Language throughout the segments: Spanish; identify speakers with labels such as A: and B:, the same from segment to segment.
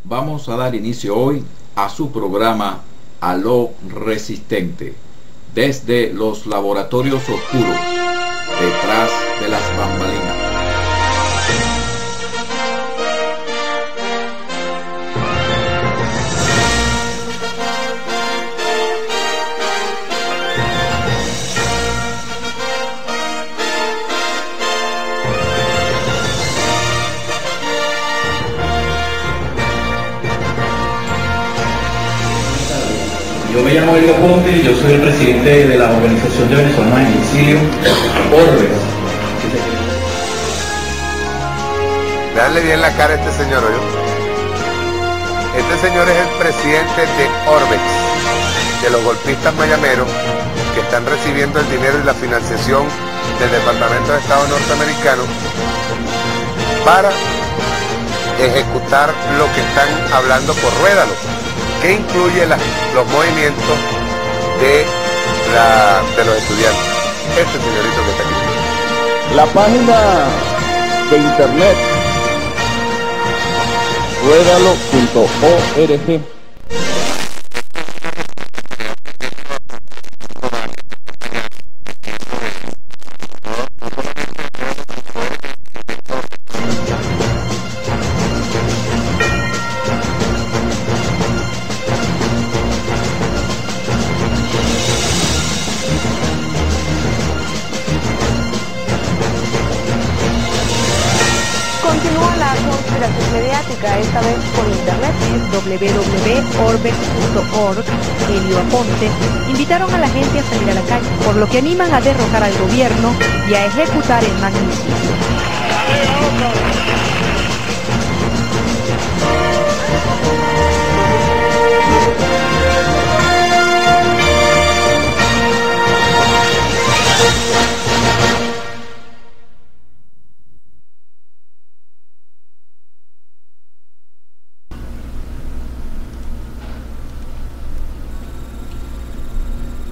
A: Vamos a dar inicio hoy a su programa A lo Resistente, desde los laboratorios oscuros, detrás de las bambalinas.
B: Yo me llamo Elio Aponte y yo soy el presidente de la Organización de Venezolanos en Exilio, Orbex.
C: Dale bien la cara a este señor, ¿oyó? Este señor es el presidente de Orbex, de los golpistas mayameros que están recibiendo el dinero y la financiación del Departamento de Estado norteamericano para ejecutar lo que están hablando por Ruédalo, que incluye los movimientos de los estudiantes. Este señorito que está aquí.
D: La página de internet ruedalo.org.
E: Continúa la conspiración mediática, esta vez por internet, www.orbex.org. Elio Aponte invitaron a la gente a salir a la calle, por lo que animan a derrocar al gobierno y a ejecutar el magnicidio.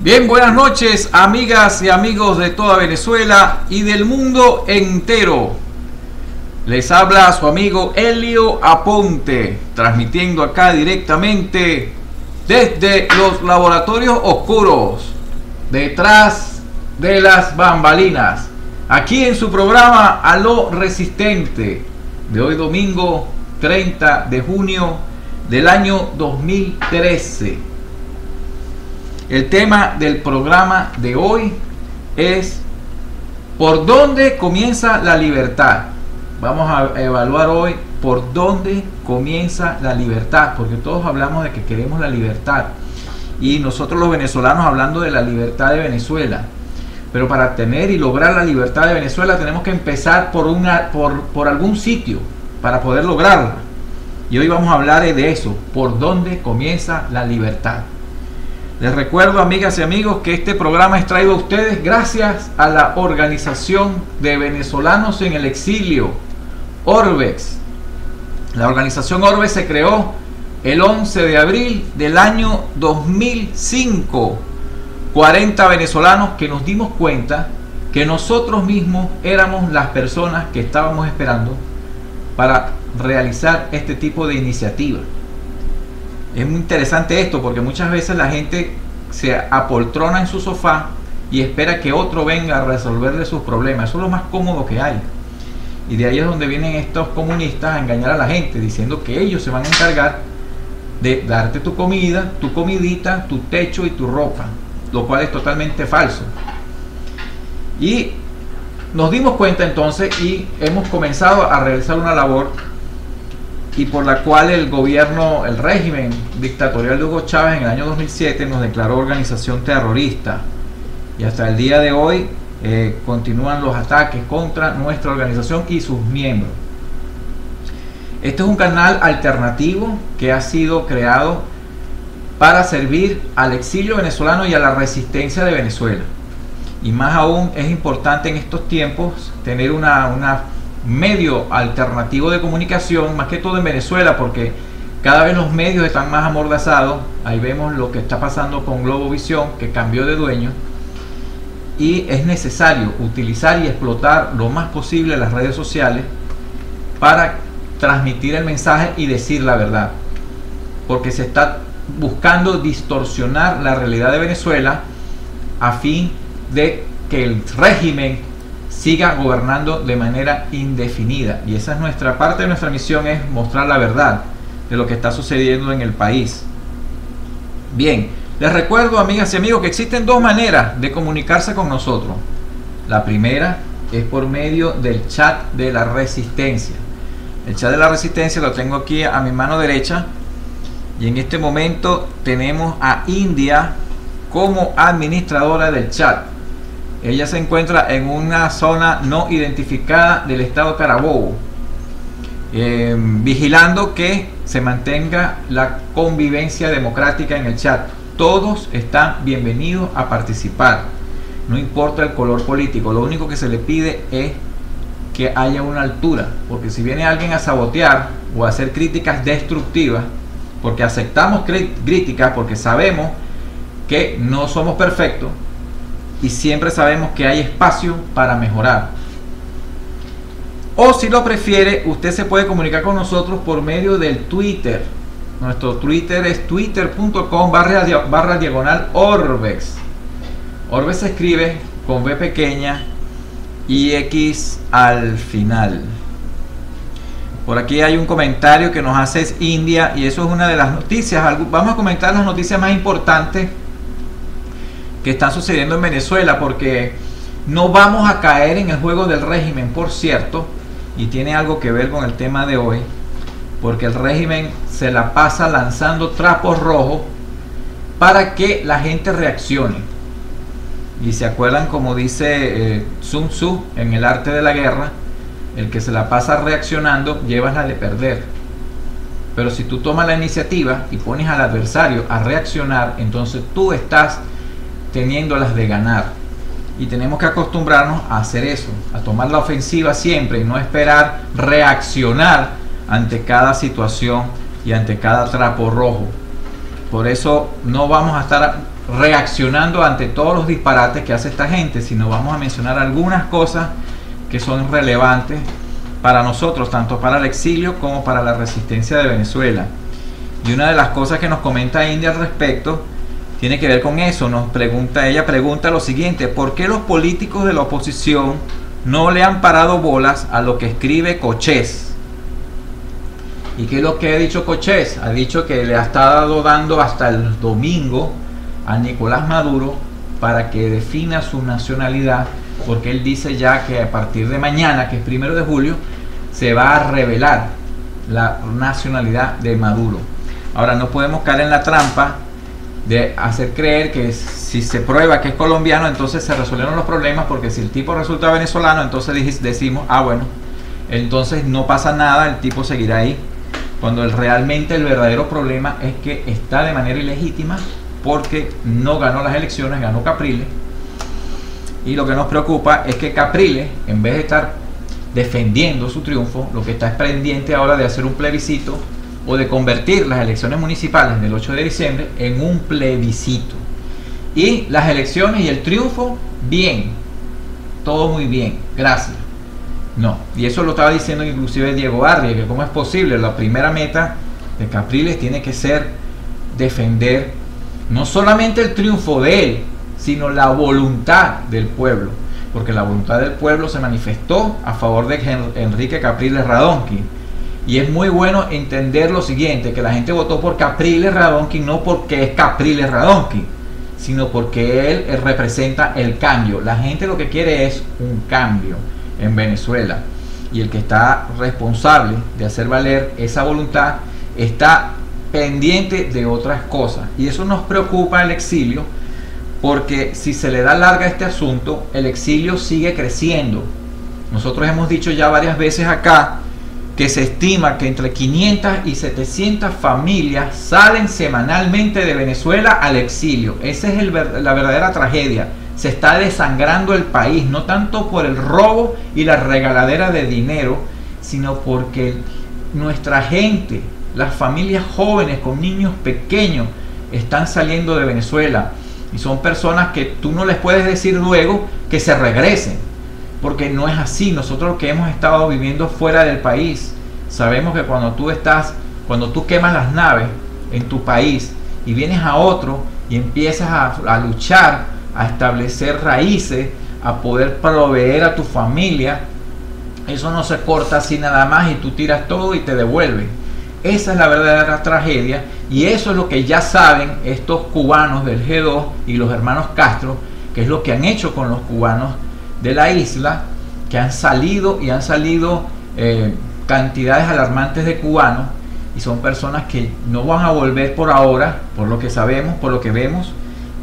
A: Bien, buenas noches, amigas y amigos de toda Venezuela y del mundo entero. Les habla su amigo Elio Aponte, transmitiendo acá directamente desde los laboratorios oscuros, detrás de las bambalinas, aquí en su programa A lo Resistente, de hoy domingo 30 de junio del año 2013. El tema del programa de hoy es ¿por dónde comienza la libertad? Vamos a evaluar hoy por dónde comienza la libertad, porque todos hablamos de que queremos la libertad y nosotros los venezolanos hablando de la libertad de Venezuela, pero para tener y lograr la libertad de Venezuela tenemos que empezar por algún sitio para poder lograrla, y hoy vamos a hablar de eso, por dónde comienza la libertad. Les recuerdo, amigas y amigos, que este programa es traído a ustedes gracias a la Organización de Venezolanos en el Exilio, Orbex. La organización Orbex se creó el 11 de abril del año 2005. 40 venezolanos que nos dimos cuenta que nosotros mismos éramos las personas que estábamos esperando para realizar este tipo de iniciativa. Es muy interesante esto porque muchas veces la gente se apoltrona en su sofá y espera que otro venga a resolverle sus problemas. Eso es lo más cómodo que hay. Y de ahí es donde vienen estos comunistas a engañar a la gente, diciendo que ellos se van a encargar de darte tu comida, tu comidita, tu techo y tu ropa, lo cual es totalmente falso. Y nos dimos cuenta entonces y hemos comenzado a realizar una labor, y por la cual el gobierno, el régimen dictatorial de Hugo Chávez en el año 2007 nos declaró organización terrorista, y hasta el día de hoy continúan los ataques contra nuestra organización y sus miembros. Este es un canal alternativo que ha sido creado para servir al exilio venezolano y a la resistencia de Venezuela, y más aún es importante en estos tiempos tener una medio alternativo de comunicación, más que todo en Venezuela, porque cada vez los medios están más amordazados. Ahí vemos lo que está pasando con Globovisión, que cambió de dueño, y es necesario utilizar y explotar lo más posible las redes sociales para transmitir el mensaje y decir la verdad, porque se está buscando distorsionar la realidad de Venezuela a fin de que el régimen siga gobernando de manera indefinida, y esa es nuestra parte de nuestra misión, es mostrar la verdad de lo que está sucediendo en el país. Bien, les recuerdo, amigas y amigos, que existen dos maneras de comunicarse con nosotros. La primera es por medio del chat de la Resistencia. El chat de la Resistencia lo tengo aquí a mi mano derecha, y en este momento tenemos a India como administradora del chat. Ella se encuentra en una zona no identificada del estado Carabobo, vigilando que se mantenga la convivencia democrática en el chat. Todos están bienvenidos a participar, no importa el color político. Lo único que se le pide es que haya una altura, porque si viene alguien a sabotear o a hacer críticas destructivas, porque aceptamos críticas, porque sabemos que no somos perfectos y siempre sabemos que hay espacio para mejorar. O si lo prefiere, usted se puede comunicar con nosotros por medio del Twitter. Nuestro Twitter es twitter.com/Orbex. Orbex se escribe con B pequeña y X al final. Por aquí hay un comentario que nos hace India, y eso es una de las noticias. Vamos a comentar las noticias más importantes que están sucediendo en Venezuela, porque no vamos a caer en el juego del régimen, por cierto, y tiene algo que ver con el tema de hoy, porque el régimen se la pasa lanzando trapos rojos para que la gente reaccione. Y se acuerdan, como dice Sun Tzu en El arte de la guerra, el que se la pasa reaccionando lleva la de perder. Pero si tú tomas la iniciativa y pones al adversario a reaccionar, entonces tú estás teniendo las de ganar. Y tenemos que acostumbrarnos a hacer eso, a tomar la ofensiva siempre y no esperar reaccionar ante cada situación y ante cada trapo rojo. Por eso no vamos a estar reaccionando ante todos los disparates que hace esta gente, sino vamos a mencionar algunas cosas que son relevantes para nosotros, tanto para el exilio como para la resistencia de Venezuela. Y una de las cosas que nos comenta India al respecto tiene que ver con eso. Ella pregunta lo siguiente: ¿por qué los políticos de la oposición no le han parado bolas a lo que escribe Cochés? ¿Y qué es lo que ha dicho Cochés? Ha dicho que le ha estado dando hasta el domingo a Nicolás Maduro para que defina su nacionalidad, porque él dice ya que a partir de mañana, que es 1 de julio, se va a revelar la nacionalidad de Maduro. Ahora, no podemos caer en la trampa de hacer creer que si se prueba que es colombiano, entonces se resolvieron los problemas, porque si el tipo resulta venezolano, entonces decimos, ah, bueno, entonces no pasa nada, el tipo seguirá ahí, cuando realmente el verdadero problema es que está de manera ilegítima, porque no ganó las elecciones, ganó Capriles. Y lo que nos preocupa es que Capriles, en vez de estar defendiendo su triunfo, lo que está es pendiente ahora de hacer un plebiscito o de convertir las elecciones municipales del 8 de diciembre en un plebiscito. Y las elecciones y el triunfo, bien, todo muy bien, gracias. No, y eso lo estaba diciendo inclusive Diego Arria, que cómo es posible. La primera meta de Capriles tiene que ser defender no solamente el triunfo de él, sino la voluntad del pueblo, porque la voluntad del pueblo se manifestó a favor de Enrique Capriles Radonqui. Y es muy bueno entender lo siguiente, que la gente votó por Capriles Radonqui no porque es Capriles Radonqui, sino porque él representa el cambio. La gente lo que quiere es un cambio en Venezuela, y el que está responsable de hacer valer esa voluntad está pendiente de otras cosas, y eso nos preocupa el exilio, porque si se le da larga a este asunto, el exilio sigue creciendo. Nosotros hemos dicho ya varias veces acá que se estima que entre 500 y 700 familias salen semanalmente de Venezuela al exilio. Esa es la verdadera tragedia. Se está desangrando el país, no tanto por el robo y la regaladera de dinero, sino porque nuestra gente, las familias jóvenes con niños pequeños, están saliendo de Venezuela. Y son personas que tú no les puedes decir luego que se regresen, porque no es así. Nosotros que hemos estado viviendo fuera del país, Sabemos que cuando tú quemas las naves en tu país y vienes a otro y empiezas a luchar, a establecer raíces, a poder proveer a tu familia, eso no se corta así nada más y tú tiras todo y te devuelves. Esa es la verdadera tragedia, y eso es lo que ya saben estos cubanos del G2 y los hermanos Castro, que es lo que han hecho con los cubanos de la isla, que han salido cantidades alarmantes de cubanos, y son personas que no van a volver por ahora, por lo que sabemos, por lo que vemos,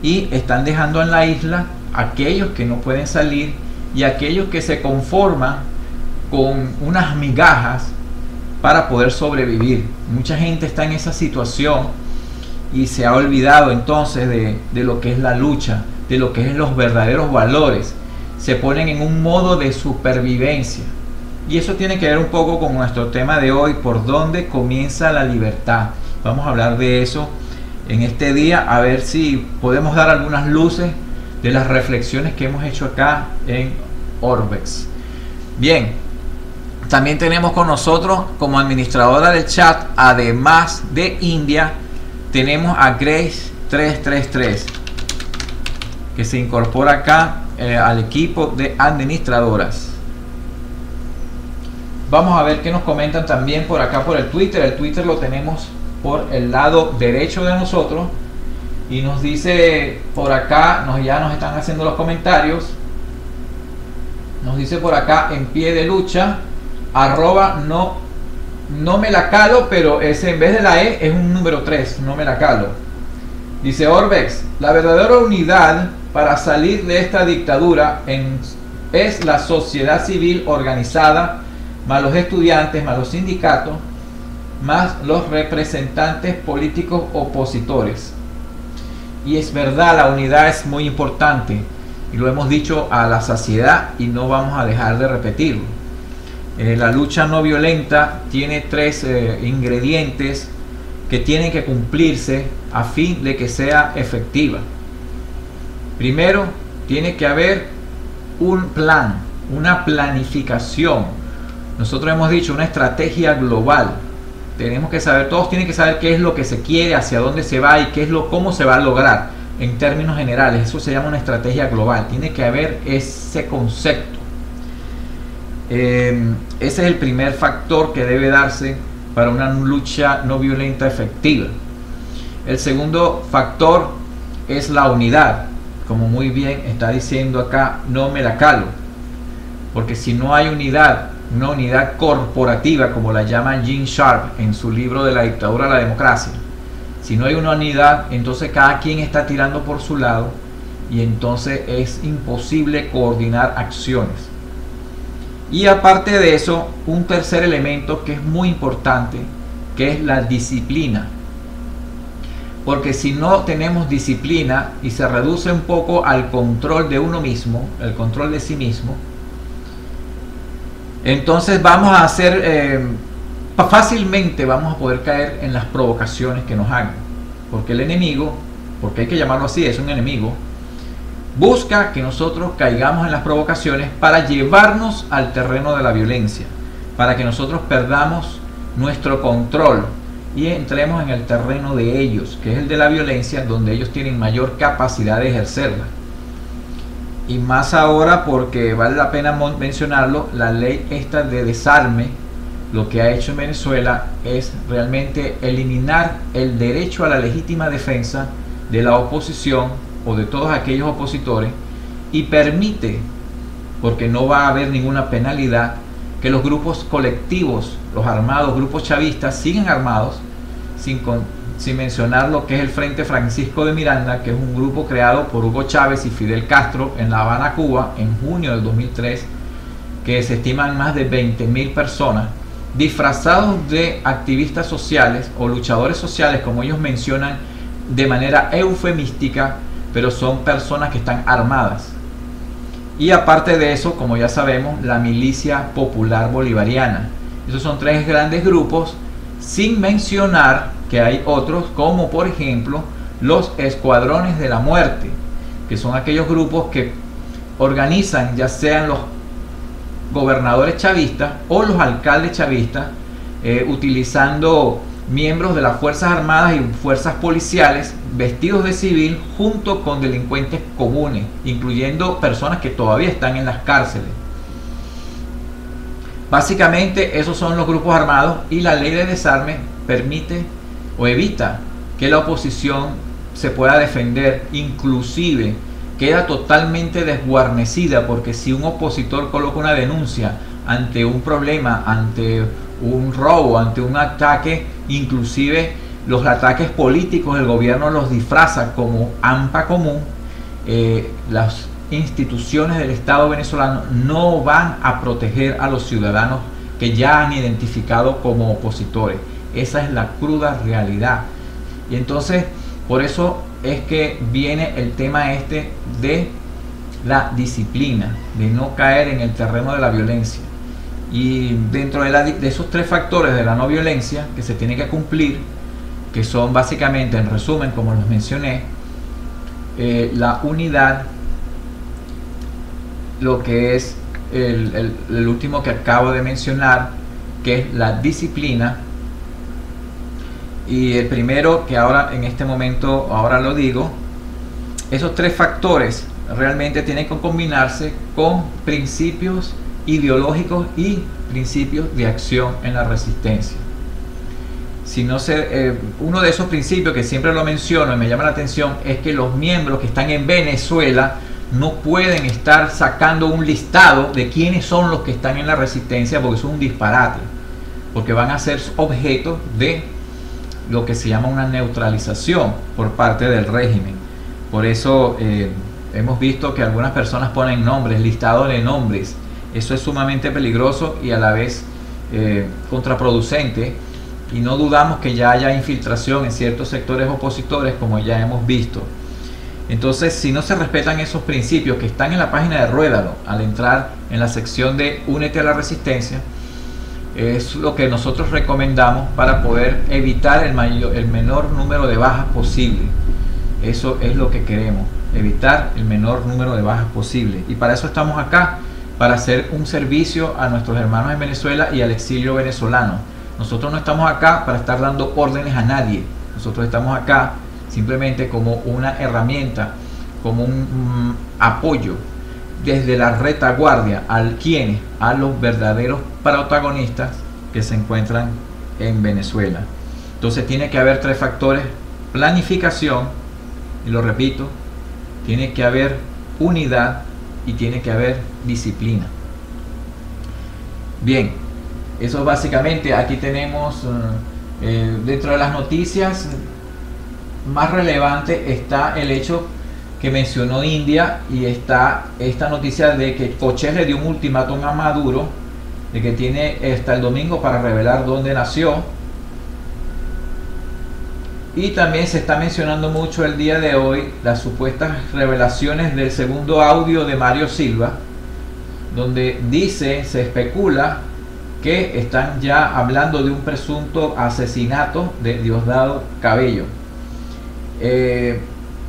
A: y están dejando en la isla aquellos que no pueden salir y aquellos que se conforman con unas migajas para poder sobrevivir. Mucha gente está en esa situación y se ha olvidado entonces de lo que es la lucha, de lo que es los verdaderos valores. Se ponen en un modo de supervivencia, y eso tiene que ver un poco con nuestro tema de hoy: por dónde comienza la libertad. Vamos a hablar de eso en este día, a ver si podemos dar algunas luces de las reflexiones que hemos hecho acá en Orbex. Bien, también tenemos con nosotros como administradora del chat, además de India, tenemos a Grace 333, que se incorpora acá al equipo de administradoras. Vamos a ver qué nos comentan también por acá por el Twitter. El Twitter lo tenemos por el lado derecho de nosotros, y nos dice por acá, ya nos están haciendo los comentarios. Nos dice por acá: en pie de lucha, arroba no me la calo, pero ese en vez de la E es un número 3, no me la calo. Dice Orbex: la verdadera unidad para salir de esta dictadura es la sociedad civil organizada, más los estudiantes, más los sindicatos, más los representantes políticos opositores. Y es verdad, la unidad es muy importante, y lo hemos dicho a la saciedad y no vamos a dejar de repetirlo. La lucha no violenta tiene 3 ingredientes que tienen que cumplirse a fin de que sea efectiva. Primero, tiene que haber un plan, una planificación. Nosotros hemos dicho una estrategia global. Tenemos que saber, todos tienen que saber qué es lo que se quiere, hacia dónde se va y cómo se va a lograr en términos generales. Eso se llama una estrategia global. Tiene que haber ese concepto. Ese es el primer factor que debe darse para una lucha no violenta efectiva. El segundo factor es la unidad, como muy bien está diciendo acá, no me la calo, porque si no hay unidad, una unidad corporativa, como la llama Gene Sharp en su libro de la dictadura a la democracia, si no hay una unidad, entonces cada quien está tirando por su lado, y entonces es imposible coordinar acciones. Y aparte de eso, un tercer elemento que es muy importante, que es la disciplina. Porque si no tenemos disciplina y se reduce un poco al control de uno mismo, el control de sí mismo, entonces vamos a hacer, fácilmente vamos a poder caer en las provocaciones que nos hagan. Porque el enemigo, porque hay que llamarlo así, es un enemigo, busca que nosotros caigamos en las provocaciones para llevarnos al terreno de la violencia, para que nosotros perdamos nuestro control y entremos en el terreno de ellos, que es el de la violencia, donde ellos tienen mayor capacidad de ejercerla. Y más ahora, porque vale la pena mencionarlo, la ley esta de desarme, lo que ha hecho en Venezuela es realmente eliminar el derecho a la legítima defensa de la oposición o de todos aquellos opositores, y permite, porque no va a haber ninguna penalidad, que los grupos colectivos, los armados, grupos chavistas, sigan armados, sin mencionar lo que es el Frente Francisco de Miranda, que es un grupo creado por Hugo Chávez y Fidel Castro en La Habana, Cuba, en junio del 2003, que se estiman más de 20.000 personas, disfrazados de activistas sociales o luchadores sociales, como ellos mencionan de manera eufemística, pero son personas que están armadas. Y aparte de eso, como ya sabemos, la Milicia Popular Bolivariana. Esos son 3 grandes grupos, sin mencionar que hay otros, como por ejemplo los Escuadrones de la Muerte, que son aquellos grupos que organizan, ya sean los gobernadores chavistas o los alcaldes chavistas, utilizando miembros de las Fuerzas Armadas y fuerzas policiales vestidos de civil junto con delincuentes comunes, incluyendo personas que todavía están en las cárceles. Básicamente esos son los grupos armados, y la ley de desarme permite o evita que la oposición se pueda defender. Inclusive queda totalmente desguarnecida, porque si un opositor coloca una denuncia ante un problema, ante un robo, ante un ataque, inclusive los ataques políticos, el gobierno los disfraza como AMPA común, las instituciones del Estado venezolano no van a proteger a los ciudadanos que ya han identificado como opositores. Esa es la cruda realidad. Y entonces, por eso es que viene el tema este de la disciplina, de no caer en el terreno de la violencia. Y dentro de esos tres factores de la no violencia que se tiene que cumplir, que son básicamente, en resumen, como los mencioné, la unidad, lo que es el último que acabo de mencionar, que es la disciplina, y el primero, que ahora en este momento ahora lo digo. Esos tres factores realmente tienen que combinarse con principios ideológicos y principios de acción en la resistencia. Si no uno de esos principios que siempre lo menciono y me llama la atención es que los miembros que están en Venezuela no pueden estar sacando un listado de quiénes son los que están en la resistencia, porque eso es un disparate, porque van a ser objeto de lo que se llama una neutralización por parte del régimen. Por eso hemos visto que algunas personas ponen nombres, listado de nombres. Eso es sumamente peligroso y a la vez contraproducente, y no dudamos que ya haya infiltración en ciertos sectores opositores, como ya hemos visto. Entonces, si no se respetan esos principios que están en la página de Ruédalo, al entrar en la sección de Únete a la Resistencia, es lo que nosotros recomendamos para poder evitar el menor número de bajas posible. Eso es lo que queremos, evitar el menor número de bajas posible. Y para eso estamos acá, para hacer un servicio a nuestros hermanos en Venezuela y al exilio venezolano. Nosotros no estamos acá para estar dando órdenes a nadie. Nosotros estamos acá simplemente como una herramienta, como un apoyo desde la retaguardia a los verdaderos protagonistas que se encuentran en Venezuela. Entonces tiene que haber tres factores: planificación, y lo repito, tiene que haber unidad y tiene que haber disciplina. Bien, eso básicamente. Aquí tenemos dentro de las noticias más relevante está el hecho que mencionó India, y está esta noticia de que Koché le dio un ultimátum a Maduro de que tiene hasta el domingo para revelar dónde nació. Y también se está mencionando mucho el día de hoy las supuestas revelaciones del segundo audio de Mario Silva, donde se especula que están ya hablando de un presunto asesinato de Diosdado Cabello.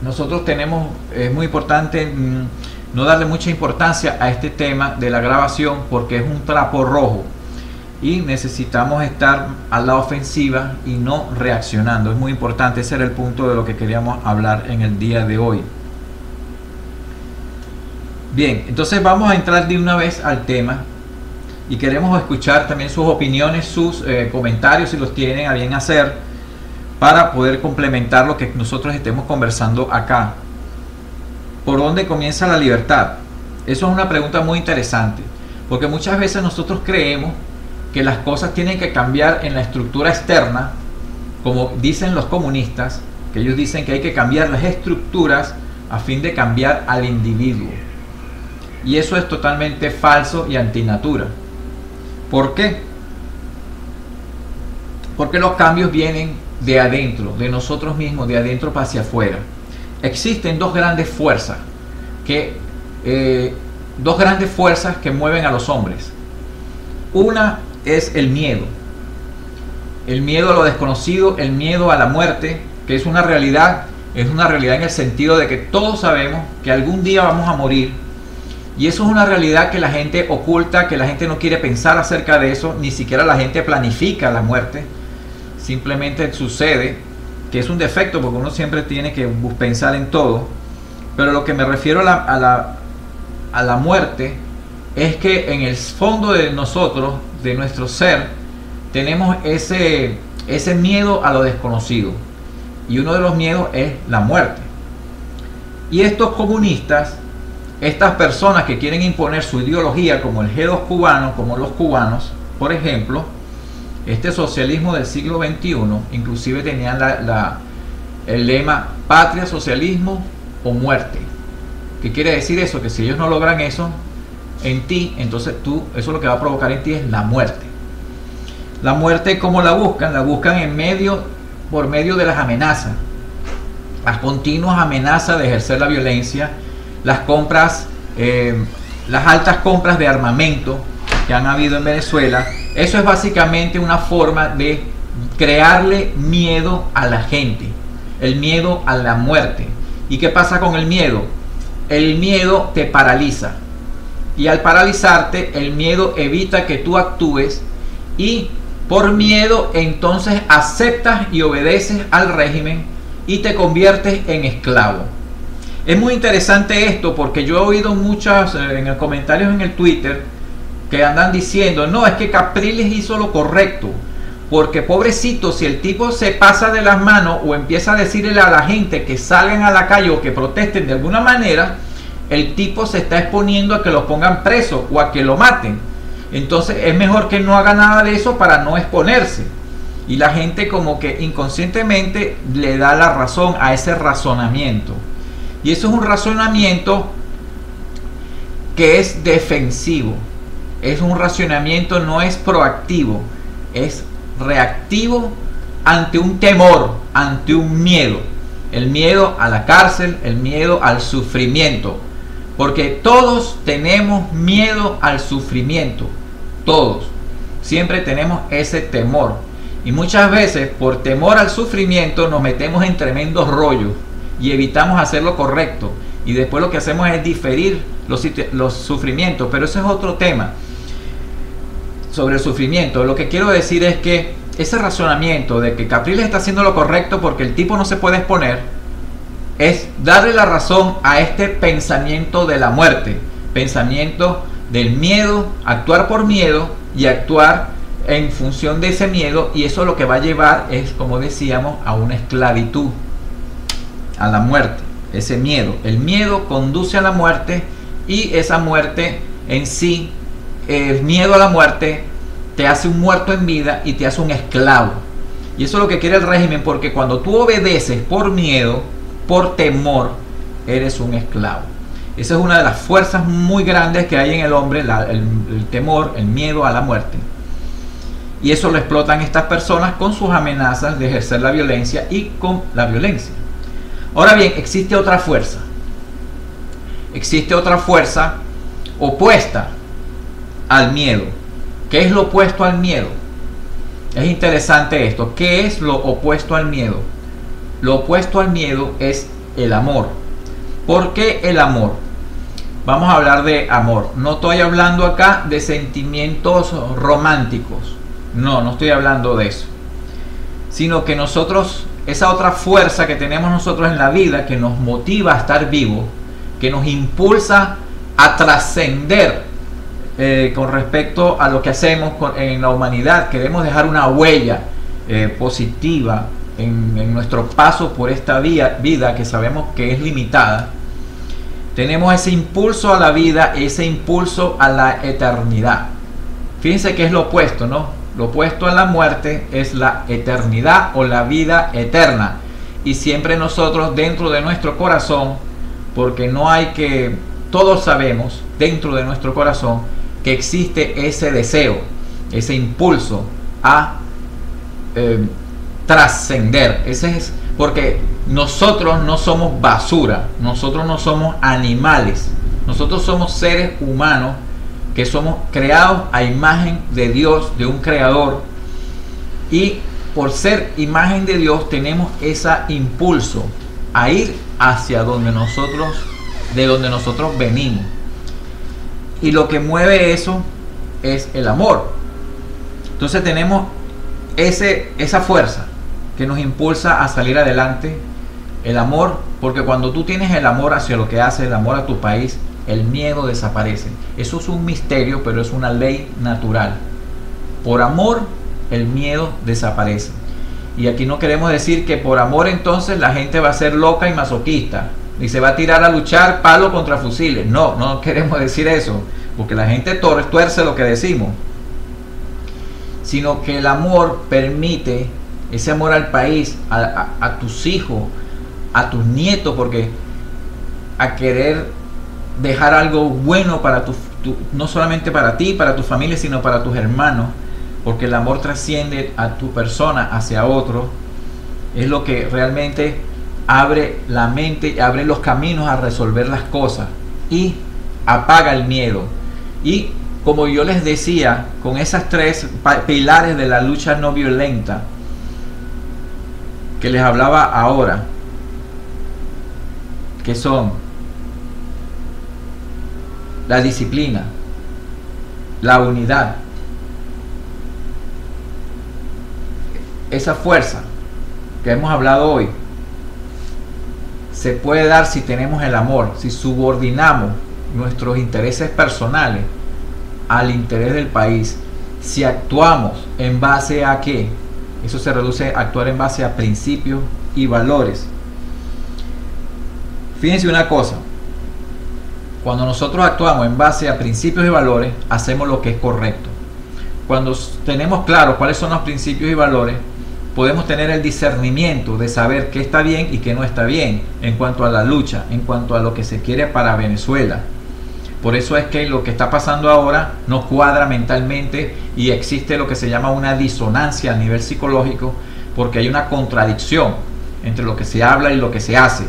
A: Nosotros es muy importante no darle mucha importancia a este tema de la grabación, porque es un trapo rojo y necesitamos estar a la ofensiva y no reaccionando. Es muy importante, ese era el punto de lo que queríamos hablar en el día de hoy. Bien, entonces vamos a entrar de una vez al tema, y queremos escuchar también sus opiniones, sus comentarios, si los tienen a bien hacer, para poder complementar lo que nosotros estemos conversando acá. ¿Por dónde comienza la libertad? Eso es una pregunta muy interesante, porque muchas veces nosotros creemos que las cosas tienen que cambiar en la estructura externa, como dicen los comunistas, que ellos dicen que hay que cambiar las estructuras a fin de cambiar al individuo. Y eso es totalmente falso y antinatura. ¿Por qué? Porque los cambios vienen de adentro, de nosotros mismos, de adentro para hacia afuera. Existen dos grandes fuerzas que mueven a los hombres. Una es el miedo a lo desconocido, el miedo a la muerte, que es una realidad en el sentido de que todos sabemos que algún día vamos a morir, Y eso es una realidad que la gente oculta, que la gente no quiere pensar acerca de eso, ni siquiera la gente planifica la muerte. Simplemente sucede, que es un defecto porque uno siempre tiene que pensar en todo. Pero lo que me refiero a la muerte es que en el fondo de nosotros, de nuestro ser, tenemos ese miedo a lo desconocido. Y uno de los miedos es la muerte. Y estos comunistas, estas personas que quieren imponer su ideología, como el G2 cubano, como los cubanos, por ejemplo, este socialismo del siglo XXI, inclusive tenían el lema patria, socialismo o muerte. ¿Qué quiere decir eso? Que si ellos no logran eso en ti, entonces eso lo que va a provocar en ti es la muerte. La muerte, ¿cómo la buscan? La buscan por medio de las amenazas, las continuas amenazas de ejercer la violencia, las compras, las altas compras de armamento que han habido en Venezuela. Eso es básicamente una forma de crearle miedo a la gente, el miedo a la muerte. ¿Y qué pasa con el miedo? El miedo te paraliza, y al paralizarte, el miedo evita que tú actúes, y por miedo entonces aceptas y obedeces al régimen y te conviertes en esclavo. Es muy interesante esto porque yo he oído muchas en los comentarios en el Twitter que andan diciendo, no, es que Capriles hizo lo correcto, porque pobrecito, si el tipo se pasa de las manos o empieza a decirle a la gente que salgan a la calle o que protesten de alguna manera, el tipo se está exponiendo a que lo pongan preso o a que lo maten. Entonces es mejor que no haga nada de eso para no exponerse. Y la gente como que inconscientemente le da la razón a ese razonamiento. Y eso es un razonamiento que es defensivo. Es un razonamiento, no es proactivo, es reactivo ante un temor, ante un miedo. El miedo a la cárcel, el miedo al sufrimiento. Porque todos tenemos miedo al sufrimiento. Todos. Siempre tenemos ese temor. Y muchas veces por temor al sufrimiento nos metemos en tremendos rollos y evitamos hacer lo correcto. Y después lo que hacemos es diferir los sufrimientos. Pero ese es otro tema sobre el sufrimiento. Lo que quiero decir es que ese razonamiento de que Capriles está haciendo lo correcto porque el tipo no se puede exponer, es darle la razón a este pensamiento de la muerte, pensamiento del miedo, actuar por miedo y actuar en función de ese miedo, y eso lo que va a llevar es, como decíamos, a una esclavitud, a la muerte. Ese miedo, el miedo conduce a la muerte, y esa muerte en sí, el miedo a la muerte te hace un muerto en vida y te hace un esclavo. Y eso es lo que quiere el régimen, porque cuando tú obedeces por miedo, por temor, eres un esclavo. Esa es una de las fuerzas muy grandes que hay en el hombre, el temor, el miedo a la muerte. Y eso lo explotan estas personas con sus amenazas de ejercer la violencia y con la violencia. Ahora bien, existe otra fuerza. Existe otra fuerza opuesta al miedo. ¿Qué es lo opuesto al miedo? Es interesante esto. ¿Qué es lo opuesto al miedo? Lo opuesto al miedo es el amor. ¿Por qué el amor? Vamos a hablar de amor. No estoy hablando acá de sentimientos románticos. No estoy hablando de eso. Sino que nosotros, esa otra fuerza que tenemos nosotros en la vida, que nos motiva a estar vivos, que nos impulsa a trascender con respecto a lo que hacemos en la humanidad. Queremos dejar una huella positiva en nuestro paso por esta vida que sabemos que es limitada. Tenemos ese impulso a la vida, ese impulso a la eternidad. Fíjense que es lo opuesto, ¿no? Lo opuesto a la muerte es la eternidad o la vida eterna. Y siempre nosotros dentro de nuestro corazón, porque no hay que, todos sabemos dentro de nuestro corazón que existe ese deseo, ese impulso a trascender. Ese es porque nosotros no somos basura, nosotros no somos animales, nosotros somos seres humanos que somos creados a imagen de Dios, de un creador, y por ser imagen de Dios tenemos ese impulso a ir hacia donde nosotros, de donde nosotros venimos. Y lo que mueve eso es el amor. Entonces tenemos esa fuerza que nos impulsa a salir adelante, el amor, porque cuando tú tienes el amor hacia lo que haces, el amor a tu país, el miedo desaparece. Eso es un misterio, pero es una ley natural. Por amor, el miedo desaparece. Y aquí no queremos decir que por amor entonces la gente va a ser loca y masoquista y se va a tirar a luchar palo contra fusiles. No, no queremos decir eso, porque la gente tuerce lo que decimos. Sino que el amor permite, ese amor al país, a tus hijos, a tus nietos, porque a querer dejar algo bueno para no solamente para ti, para tu familia, sino para tus hermanos, porque el amor trasciende a tu persona hacia otro, es lo que realmente abre la mente y abre los caminos a resolver las cosas y apaga el miedo. Y como yo les decía, con esas tres pilares de la lucha no violenta que les hablaba ahora, que son la disciplina, la unidad, esa fuerza que hemos hablado hoy se puede dar si tenemos el amor, si subordinamos nuestros intereses personales al interés del país, si actuamos en base a ¿qué? Eso se reduce a actuar en base a principios y valores. Fíjense una cosa, cuando nosotros actuamos en base a principios y valores, hacemos lo que es correcto. Cuando tenemos claro cuáles son los principios y valores, podemos tener el discernimiento de saber qué está bien y qué no está bien en cuanto a la lucha, en cuanto a lo que se quiere para Venezuela. Por eso es que lo que está pasando ahora no cuadra mentalmente y existe lo que se llama una disonancia a nivel psicológico, porque hay una contradicción entre lo que se habla y lo que se hace.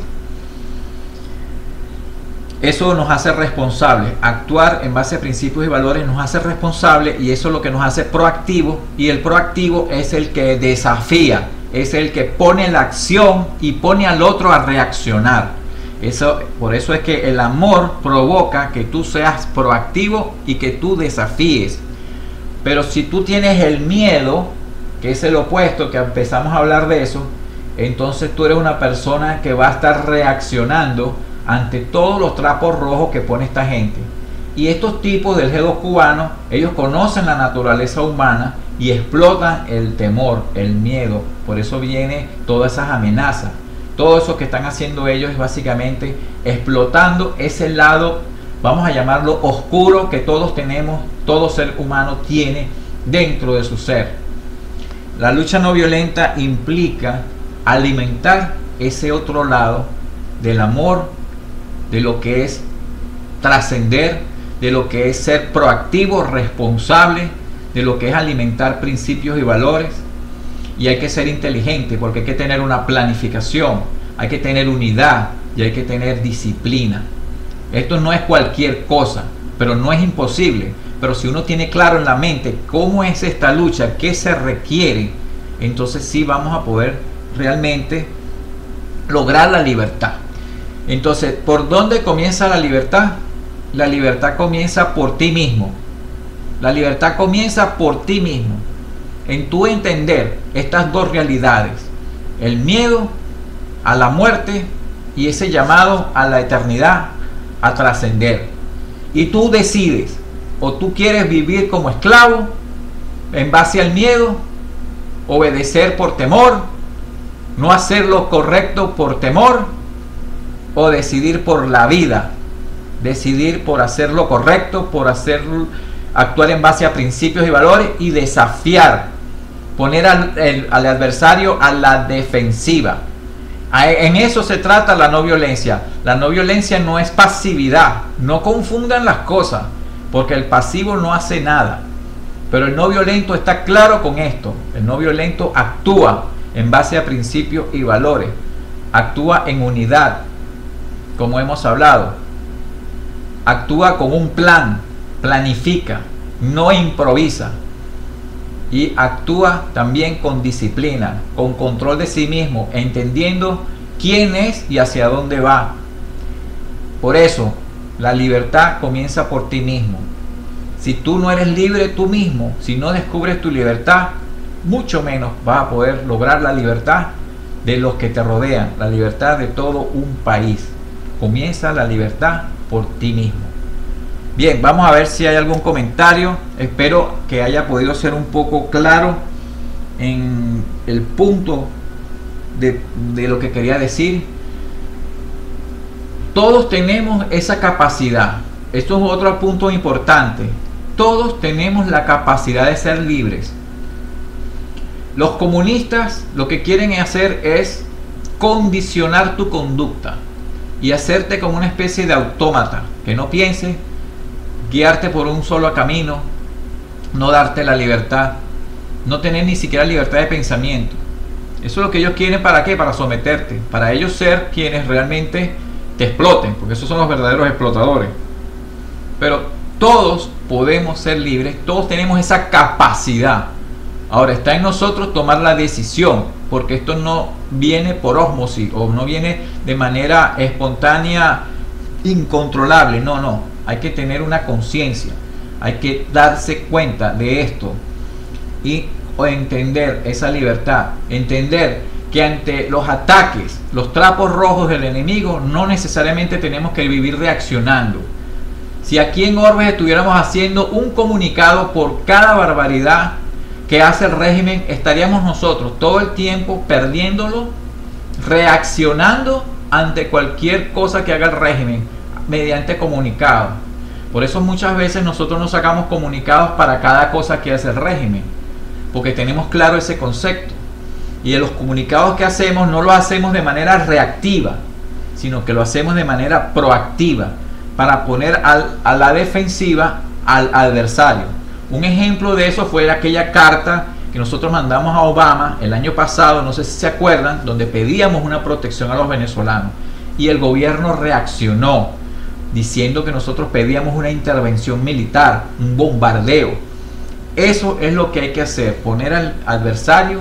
A: Eso nos hace responsables. Actuar en base a principios y valores nos hace responsables, y eso es lo que nos hace proactivos, y el proactivo es el que desafía, es el que pone la acción y pone al otro a reaccionar. Por eso es que el amor provoca que tú seas proactivo y que tú desafíes. Pero si tú tienes el miedo, que es el opuesto, que empezamos a hablar de eso, entonces tú eres una persona que va a estar reaccionando ante todos los trapos rojos que pone esta gente. Y estos tipos del G2 cubano, ellos conocen la naturaleza humana y explotan el temor, el miedo. Por eso viene todas esas amenazas. Todo eso que están haciendo ellos es básicamente explotando ese lado, vamos a llamarlo oscuro, que todos tenemos, todo ser humano tiene dentro de su ser. La lucha no violenta implica alimentar ese otro lado del amor, de lo que es trascender, de lo que es ser proactivo, responsable, de lo que es alimentar principios y valores. Y hay que ser inteligente, porque hay que tener una planificación, hay que tener unidad y hay que tener disciplina. Esto no es cualquier cosa, pero no es imposible. Pero si uno tiene claro en la mente cómo es esta lucha, qué se requiere, entonces sí vamos a poder realmente lograr la libertad. Entonces, ¿por dónde comienza la libertad? La libertad comienza por ti mismo. La libertad comienza por ti mismo. En tu entender estas dos realidades, el miedo a la muerte y ese llamado a la eternidad, a trascender. Y tú decides, o tú quieres vivir como esclavo en base al miedo, obedecer por temor, no hacer lo correcto por temor, o decidir por la vida, decidir por hacer lo correcto, por actuar en base a principios y valores y desafiar, poner al adversario a la defensiva. En eso se trata la no violencia. La no violencia no es pasividad. No confundan las cosas, porque el pasivo no hace nada. Pero el no violento está claro con esto. El no violento actúa en base a principios y valores. Actúa en unidad, como hemos hablado. Actúa con un plan, planifica, no improvisa. Y actúa también con disciplina, con control de sí mismo, entendiendo quién es y hacia dónde va. Por eso, La libertad comienza por ti mismo. Si tú no eres libre tú mismo, si no descubres tu libertad, mucho menos vas a poder lograr la libertad de los que te rodean, la libertad de todo un país. Comienza la libertad por ti mismo. Bien, vamos a ver si hay algún comentario. Espero que haya podido ser un poco claro en el punto de lo que quería decir. Todos tenemos esa capacidad. Esto es otro punto importante. Todos tenemos la capacidad de ser libres. Los comunistas lo que quieren hacer es condicionar tu conducta y hacerte como una especie de autómata, que no pienses, guiarte por un solo camino, no darte la libertad, no tener ni siquiera libertad de pensamiento. Eso es lo que ellos quieren. ¿Para qué? Para someterte, para ellos ser quienes realmente te exploten, porque esos son los verdaderos explotadores. Pero todos podemos ser libres, todos tenemos esa capacidad. Ahora está en nosotros tomar la decisión, porque esto no viene por ósmosis o no viene de manera espontánea, incontrolable. No, hay que tener una conciencia, hay que darse cuenta de esto y entender esa libertad, entender que ante los ataques, los trapos rojos del enemigo, no necesariamente tenemos que vivir reaccionando. Si aquí en Orbes estuviéramos haciendo un comunicado por cada barbaridad que hace el régimen, estaríamos nosotros todo el tiempo perdiéndolo, reaccionando ante cualquier cosa que haga el régimen mediante comunicados. Por eso muchas veces nosotros nos sacamos comunicados para cada cosa que hace el régimen, porque tenemos claro ese concepto. Y en los comunicados que hacemos no lo hacemos de manera reactiva, sino que lo hacemos de manera proactiva, para poner a la defensiva al adversario. Un ejemplo de eso fue aquella carta que nosotros mandamos a Obama el año pasado, no sé si se acuerdan, donde pedíamos una protección a los venezolanos, y el gobierno reaccionó diciendo que nosotros pedíamos una intervención militar, un bombardeo. Eso es lo que hay que hacer, poner al adversario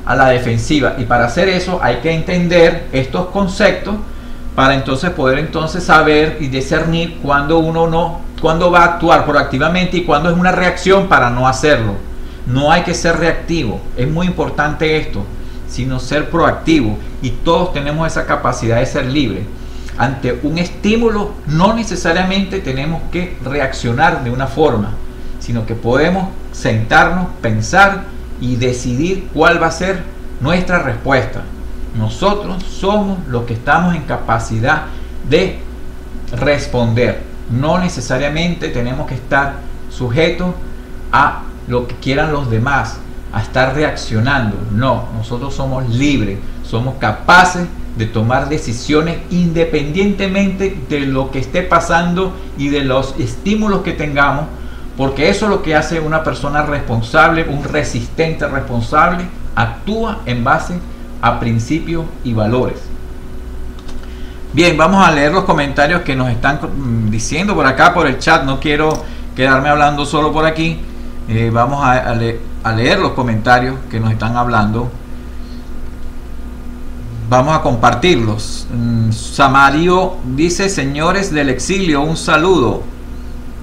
A: a la defensiva, y para hacer eso hay que entender estos conceptos para entonces poder saber y discernir cuando cuando va a actuar proactivamente y cuando es una reacción para no hacerlo. No hay que ser reactivo, es muy importante esto, sino ser proactivo, y todos tenemos esa capacidad de ser libres. Ante un estímulo no necesariamente tenemos que reaccionar de una forma, sino que podemos sentarnos, pensar y decidir cuál va a ser nuestra respuesta. Nosotros somos los que estamos en capacidad de responder. No necesariamente tenemos que estar sujetos a lo que quieran los demás, a estar reaccionando. No, nosotros somos libres, somos capaces de tomar decisiones independientemente de lo que esté pasando y de los estímulos que tengamos, porque eso es lo que hace una persona responsable, un resistente responsable. Actúa en base a principios y valores. Bien, vamos a leer los comentarios que nos están diciendo por acá, por el chat. No quiero quedarme hablando solo por aquí. Vamos a leer los comentarios que nos están hablando. Vamos a compartirlos. Samario dice: señores del exilio, un saludo.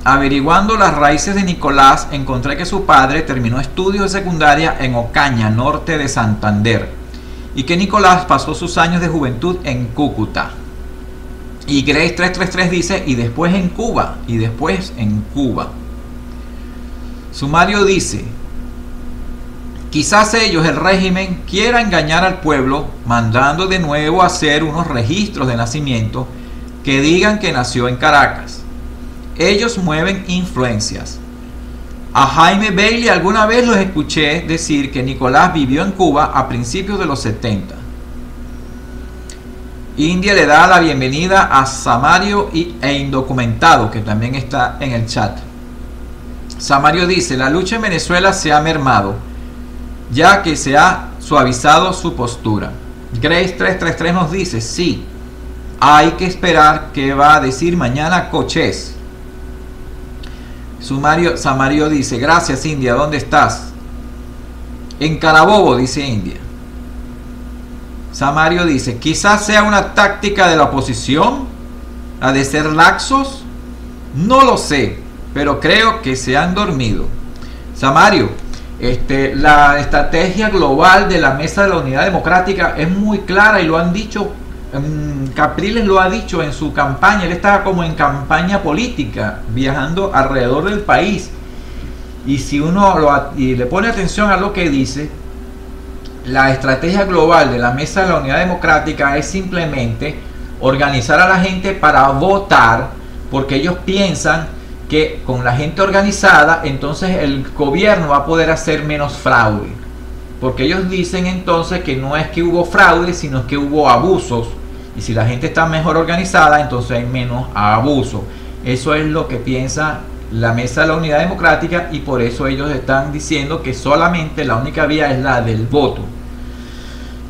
A: Averiguando las raíces de Nicolás, encontré que su padre terminó estudios de secundaria en Ocaña, norte de Santander, y que Nicolás pasó sus años de juventud en Cúcuta. Y Grace 333 dice: y después en Cuba, y después en Cuba. Sumario dice: quizás ellos, el régimen, quiera engañar al pueblo, mandando de nuevo a hacer unos registros de nacimiento que digan que nació en Caracas. Ellos mueven influencias. A Jaime Bailey alguna vez los escuché decir que Nicolás vivió en Cuba a principios de los 70. India le da la bienvenida a Samario e Indocumentado, que también está en el chat. Samario dice: la lucha en Venezuela se ha mermado, ya que se ha suavizado su postura. Grace 333 nos dice: sí, hay que esperar qué va a decir mañana Cochés. Samario dice: gracias India, ¿dónde estás? En Carabobo, dice India. Samario dice: quizás sea una táctica de la oposición, la de ser laxos No lo sé, pero creo que se han dormido. Samario, la estrategia global de la Mesa de la Unidad Democrática es muy clara y lo han dicho, Capriles lo ha dicho en su campaña. Él estaba como en campaña política, viajando alrededor del país. Y si uno le pone atención a lo que dice, la estrategia global de la Mesa de la Unidad Democrática es simplemente organizar a la gente para votar, porque ellos piensan que con la gente organizada entonces el gobierno va a poder hacer menos fraude, porque ellos dicen entonces que no es que hubo fraude, sino que hubo abusos, y si la gente está mejor organizada entonces hay menos abuso. Eso es lo que piensa la Mesa de la Unidad Democrática, y por eso ellos están diciendo que solamente la única vía es la del voto.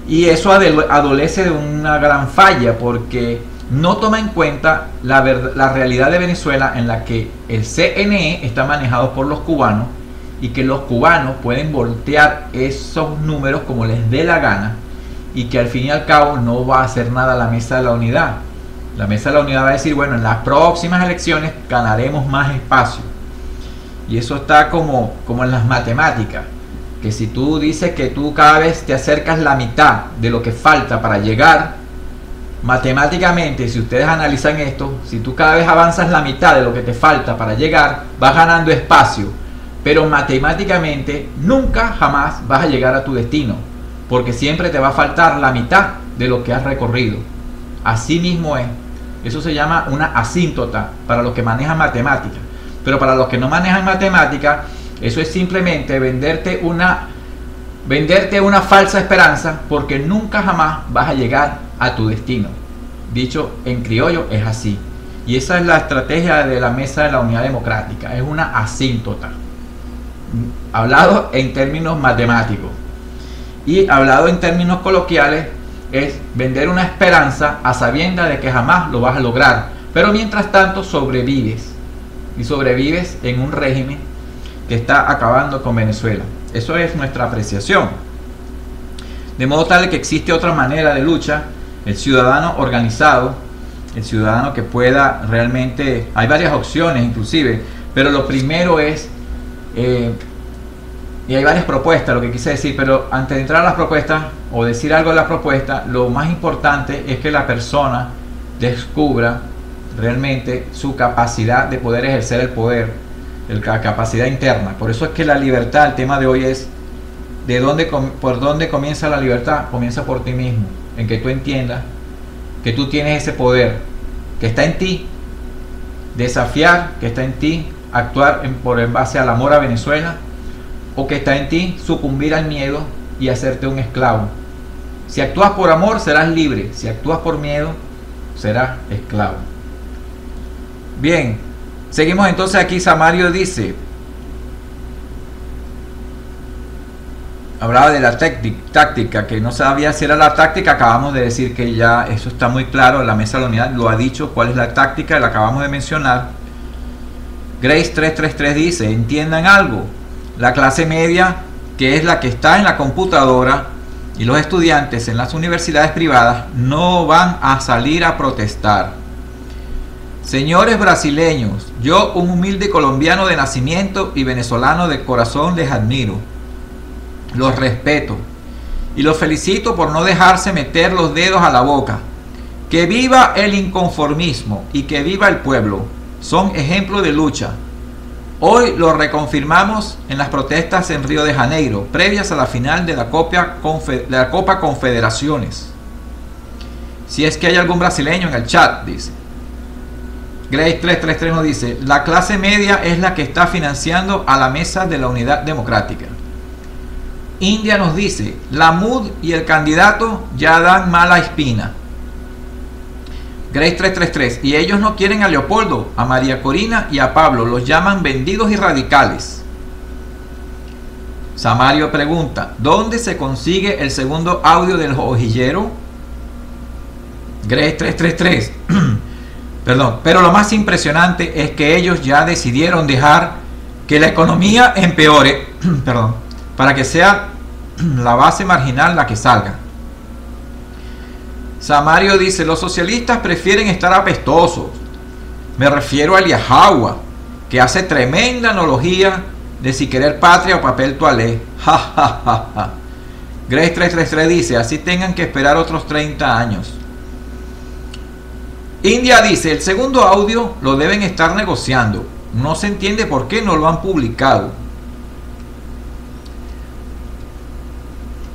A: Y eso adolece de una gran falla, porque no toma en cuenta la realidad de Venezuela, en la que el CNE está manejado por los cubanos y que los cubanos pueden voltear esos números como les dé la gana, y que al fin y al cabo no va a hacer nada la Mesa de la Unidad. La Mesa de la Unidad va a decir, bueno, en las próximas elecciones ganaremos más espacio. Y eso está como en las matemáticas, que si tú dices que tú cada vez te acercas la mitad de lo que falta para llegar, matemáticamente, si ustedes analizan esto, si tú cada vez avanzas la mitad de lo que te falta para llegar, vas ganando espacio, pero matemáticamente nunca jamás vas a llegar a tu destino, porque siempre te va a faltar la mitad de lo que has recorrido. Así mismo es. Eso se llama una asíntota para los que manejan matemática. Pero para los que no manejan matemática, eso es simplemente venderte una falsa esperanza, porque nunca jamás vas a llegar a tu destino. Dicho en criollo, es así. Y esa es la estrategia de la Mesa de la Unidad Democrática. Es una asíntota, hablado en términos matemáticos, y hablado en términos coloquiales es vender una esperanza a sabiendas de que jamás lo vas a lograr, pero mientras tanto sobrevives, y sobrevives en un régimen que está acabando con Venezuela. Eso es nuestra apreciación. De modo tal que existe otra manera de lucha, el ciudadano organizado, el ciudadano que pueda realmente, hay varias opciones inclusive, pero lo primero es, y hay varias propuestas, lo que quise decir, pero antes de entrar a las propuestas o decir algo de las propuestas, lo más importante es que la persona descubra realmente su capacidad de poder ejercer el poder, la capacidad interna. Por eso es que la libertad, el tema de hoy es por dónde comienza la libertad. Comienza por ti mismo, en que tú entiendas que tú tienes ese poder, que está en ti, desafiar, que está en ti actuar en base al amor a Venezuela, o que está en ti sucumbir al miedo y hacerte un esclavo. Si actúas por amor serás libre, si actúas por miedo serás esclavo. Bien, seguimos entonces aquí. Samario dice, hablaba de la táctica, que no sabía si era la táctica. Acabamos de decir que ya eso está muy claro, la Mesa de la Unidad lo ha dicho, cuál es la táctica, la acabamos de mencionar. Grace 333 dice, entiendan algo, la clase media, que es la que está en la computadora, y los estudiantes en las universidades privadas no van a salir a protestar. Señores brasileños, yo, un humilde colombiano de nacimiento y venezolano de corazón, les admiro, los respeto y los felicito por no dejarse meter los dedos a la boca. Que viva el inconformismo y que viva el pueblo. Son ejemplo de lucha. Hoy lo reconfirmamos en las protestas en Río de Janeiro, previas a la final de la Copa Confederaciones. Si es que hay algún brasileño en el chat, dice. Grace 333 nos dice, la clase media es la que está financiando a la Mesa de la Unidad Democrática. India nos dice, la MUD y el candidato ya dan mala espina. Grace 333, y ellos no quieren a Leopoldo, a María Corina y a Pablo, los llaman vendidos y radicales. Samario pregunta, ¿dónde se consigue el segundo audio del hojillero? Grace 333, perdón, pero lo más impresionante es que ellos ya decidieron dejar que la economía empeore, perdón, para que sea la base marginal la que salga. Samario dice, los socialistas prefieren estar apestosos. Me refiero a Eliahua, que hace tremenda analogía de si querer patria o papel toalé. Ja, ja, ja, ja. Grace 333 dice, así tengan que esperar otros 30 años. India dice, el segundo audio lo deben estar negociando. No se entiende por qué no lo han publicado.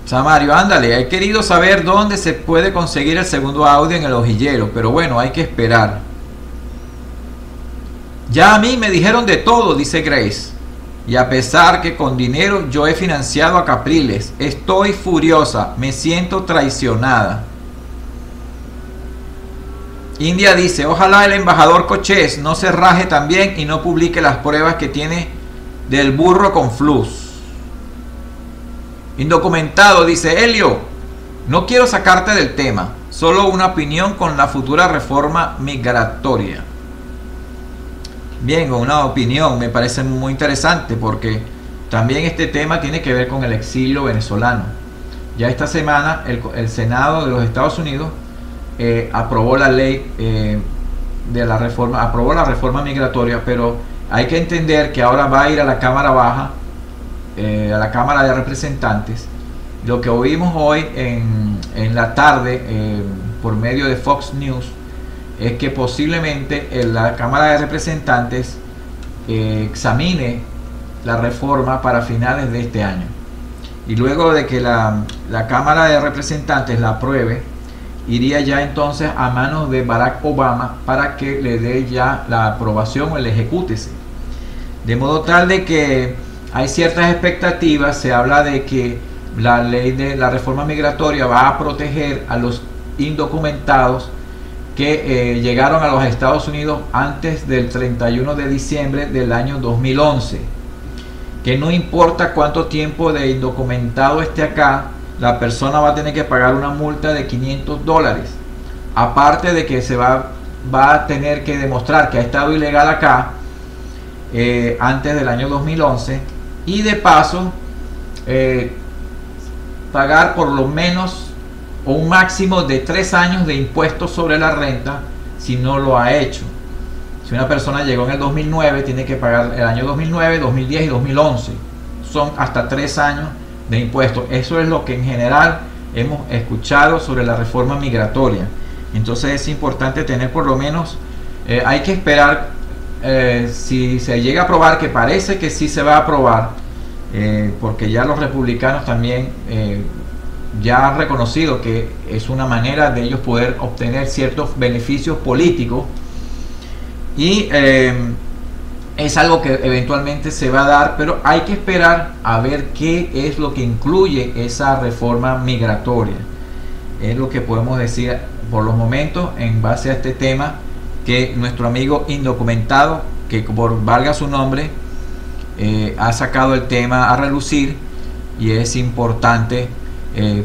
A: Samario, ándale, he querido saber dónde se puede conseguir el segundo audio en el hojillero, pero bueno, hay que esperar. Ya a mí me dijeron de todo, dice Grace. Y a pesar que con dinero yo he financiado a Capriles, estoy furiosa, me siento traicionada. India dice, ojalá el embajador Cochés no se raje también y no publique las pruebas que tiene del burro con flus. Indocumentado dice, Helio, no quiero sacarte del tema, solo una opinión con la futura reforma migratoria. Bien, una opinión me parece muy interesante porque también este tema tiene que ver con el exilio venezolano. Ya esta semana el Senado de los Estados Unidos aprobó la ley de la reforma, aprobó la reforma migratoria, pero hay que entender que ahora va a ir a la Cámara Baja, a la Cámara de Representantes. Lo que oímos hoy en la tarde por medio de Fox News es que posiblemente la Cámara de Representantes examine la reforma para finales de este año, y luego de que la Cámara de Representantes la apruebe, iría ya entonces a manos de Barack Obama para que le dé ya la aprobación o el ejecútese, de modo tal de que hay ciertas expectativas. Se habla de que la ley de la reforma migratoria va a proteger a los indocumentados que llegaron a los Estados Unidos antes del 31 de diciembre del año 2011, que no importa cuánto tiempo de indocumentado esté acá, la persona va a tener que pagar una multa de $500, aparte de que se va a tener que demostrar que ha estado ilegal acá antes del año 2011, y de paso pagar por lo menos o un máximo de 3 años de impuestos sobre la renta si no lo ha hecho. Si una persona llegó en el 2009, tiene que pagar el año 2009, 2010 y 2011. Son hasta 3 años de impuestos. Eso es lo que en general hemos escuchado sobre la reforma migratoria. Entonces es importante tener por lo menos, hay que esperar si se llega a aprobar, que parece que sí se va a aprobar, porque ya los republicanos también ya han reconocido que es una manera de ellos poder obtener ciertos beneficios políticos, y es algo que eventualmente se va a dar, pero hay que esperar a ver qué es lo que incluye esa reforma migratoria. Es lo que podemos decir por los momentos en base a este tema, que nuestro amigo indocumentado, que por valga su nombre, ha sacado el tema a relucir, y es importante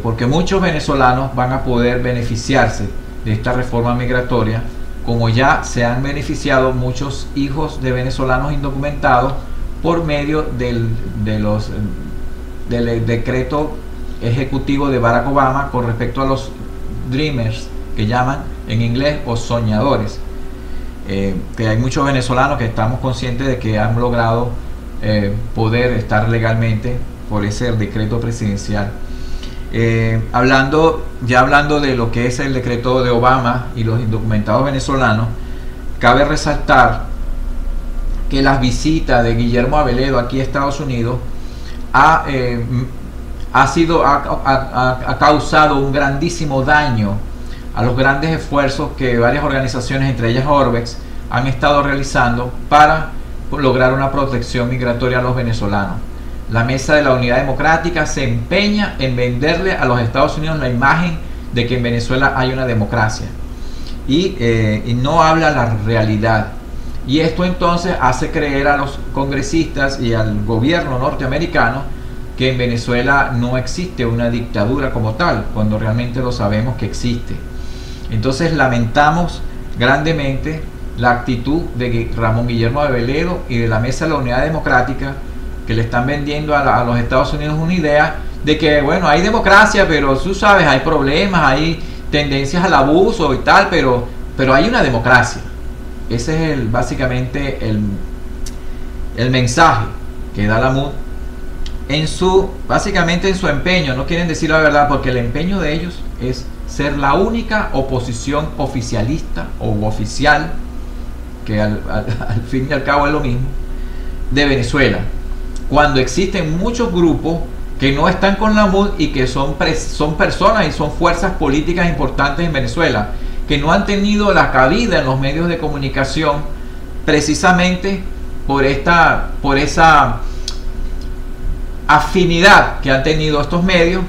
A: porque muchos venezolanos van a poder beneficiarse de esta reforma migratoria, como ya se han beneficiado muchos hijos de venezolanos indocumentados por medio del decreto ejecutivo de Barack Obama con respecto a los Dreamers, que llaman en inglés, o soñadores, que hay muchos venezolanos que estamos conscientes de que han logrado poder estar legalmente por ese decreto presidencial. Hablando de lo que es el decreto de Obama y los indocumentados venezolanos, cabe resaltar que las visitas de Guillermo Aveledo aquí a Estados Unidos ha causado un grandísimo daño a los grandes esfuerzos que varias organizaciones, entre ellas Orbex, han estado realizando para lograr una protección migratoria a los venezolanos. La Mesa de la Unidad Democrática se empeña en venderle a los Estados Unidos la imagen de que en Venezuela hay una democracia, y no habla la realidad. Y esto entonces hace creer a los congresistas y al gobierno norteamericano que en Venezuela no existe una dictadura como tal, cuando realmente lo sabemos que existe. Entonces lamentamos grandemente la actitud de Ramón Guillermo Aveledo y de la Mesa de la Unidad Democrática, que le están vendiendo a los Estados Unidos una idea de que, bueno, hay democracia, pero tú sabes, hay problemas, hay tendencias al abuso y tal, pero hay una democracia. Ese es básicamente el mensaje que da la MUD básicamente en su empeño. No quieren decir la verdad, porque el empeño de ellos es ser la única oposición oficialista o oficial, que al fin y al cabo es lo mismo, de Venezuela, cuando existen muchos grupos que no están con la MUD y que son personas y son fuerzas políticas importantes en Venezuela, que no han tenido la cabida en los medios de comunicación precisamente por esa afinidad que han tenido estos medios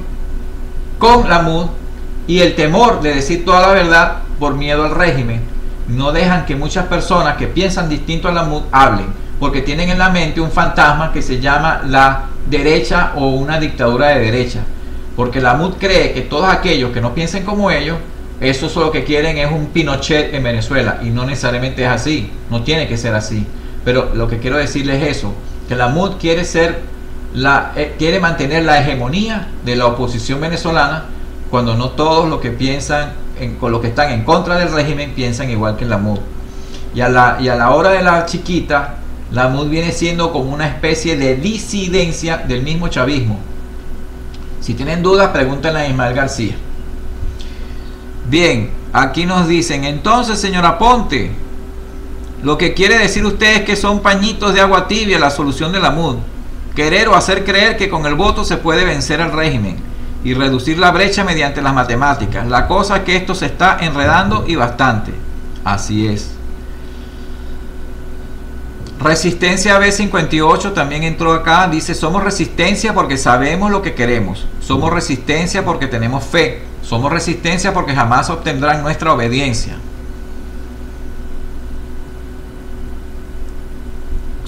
A: con la MUD, y el temor de decir toda la verdad por miedo al régimen. No dejan que muchas personas que piensan distinto a la MUD hablen, porque tienen en la mente un fantasma que se llama la derecha o una dictadura de derecha, porque la MUD cree que todos aquellos que no piensen como ellos, eso es lo que quieren, es un Pinochet en Venezuela, y no necesariamente es así, no tiene que ser así. Pero lo que quiero decirles es eso, que la MUD quiere mantener la hegemonía de la oposición venezolana, cuando no todos los que piensan con los que están en contra del régimen piensan igual que la MUD. Y a la hora de la chiquita, la MUD viene siendo como una especie de disidencia del mismo chavismo. Si tienen dudas, pregúntenle a Ismael García. Bien, aquí nos dicen: entonces, señor Aponte, lo que quiere decir usted es que son pañitos de agua tibia la solución de la MUD. Querer o hacer creer que con el voto se puede vencer al régimen y reducir la brecha mediante las matemáticas. La cosa es que esto se está enredando, y bastante. Así es. Resistencia B58 también entró acá. Dice: somos resistencia porque sabemos lo que queremos. Somos resistencia porque tenemos fe. Somos resistencia porque jamás obtendrán nuestra obediencia.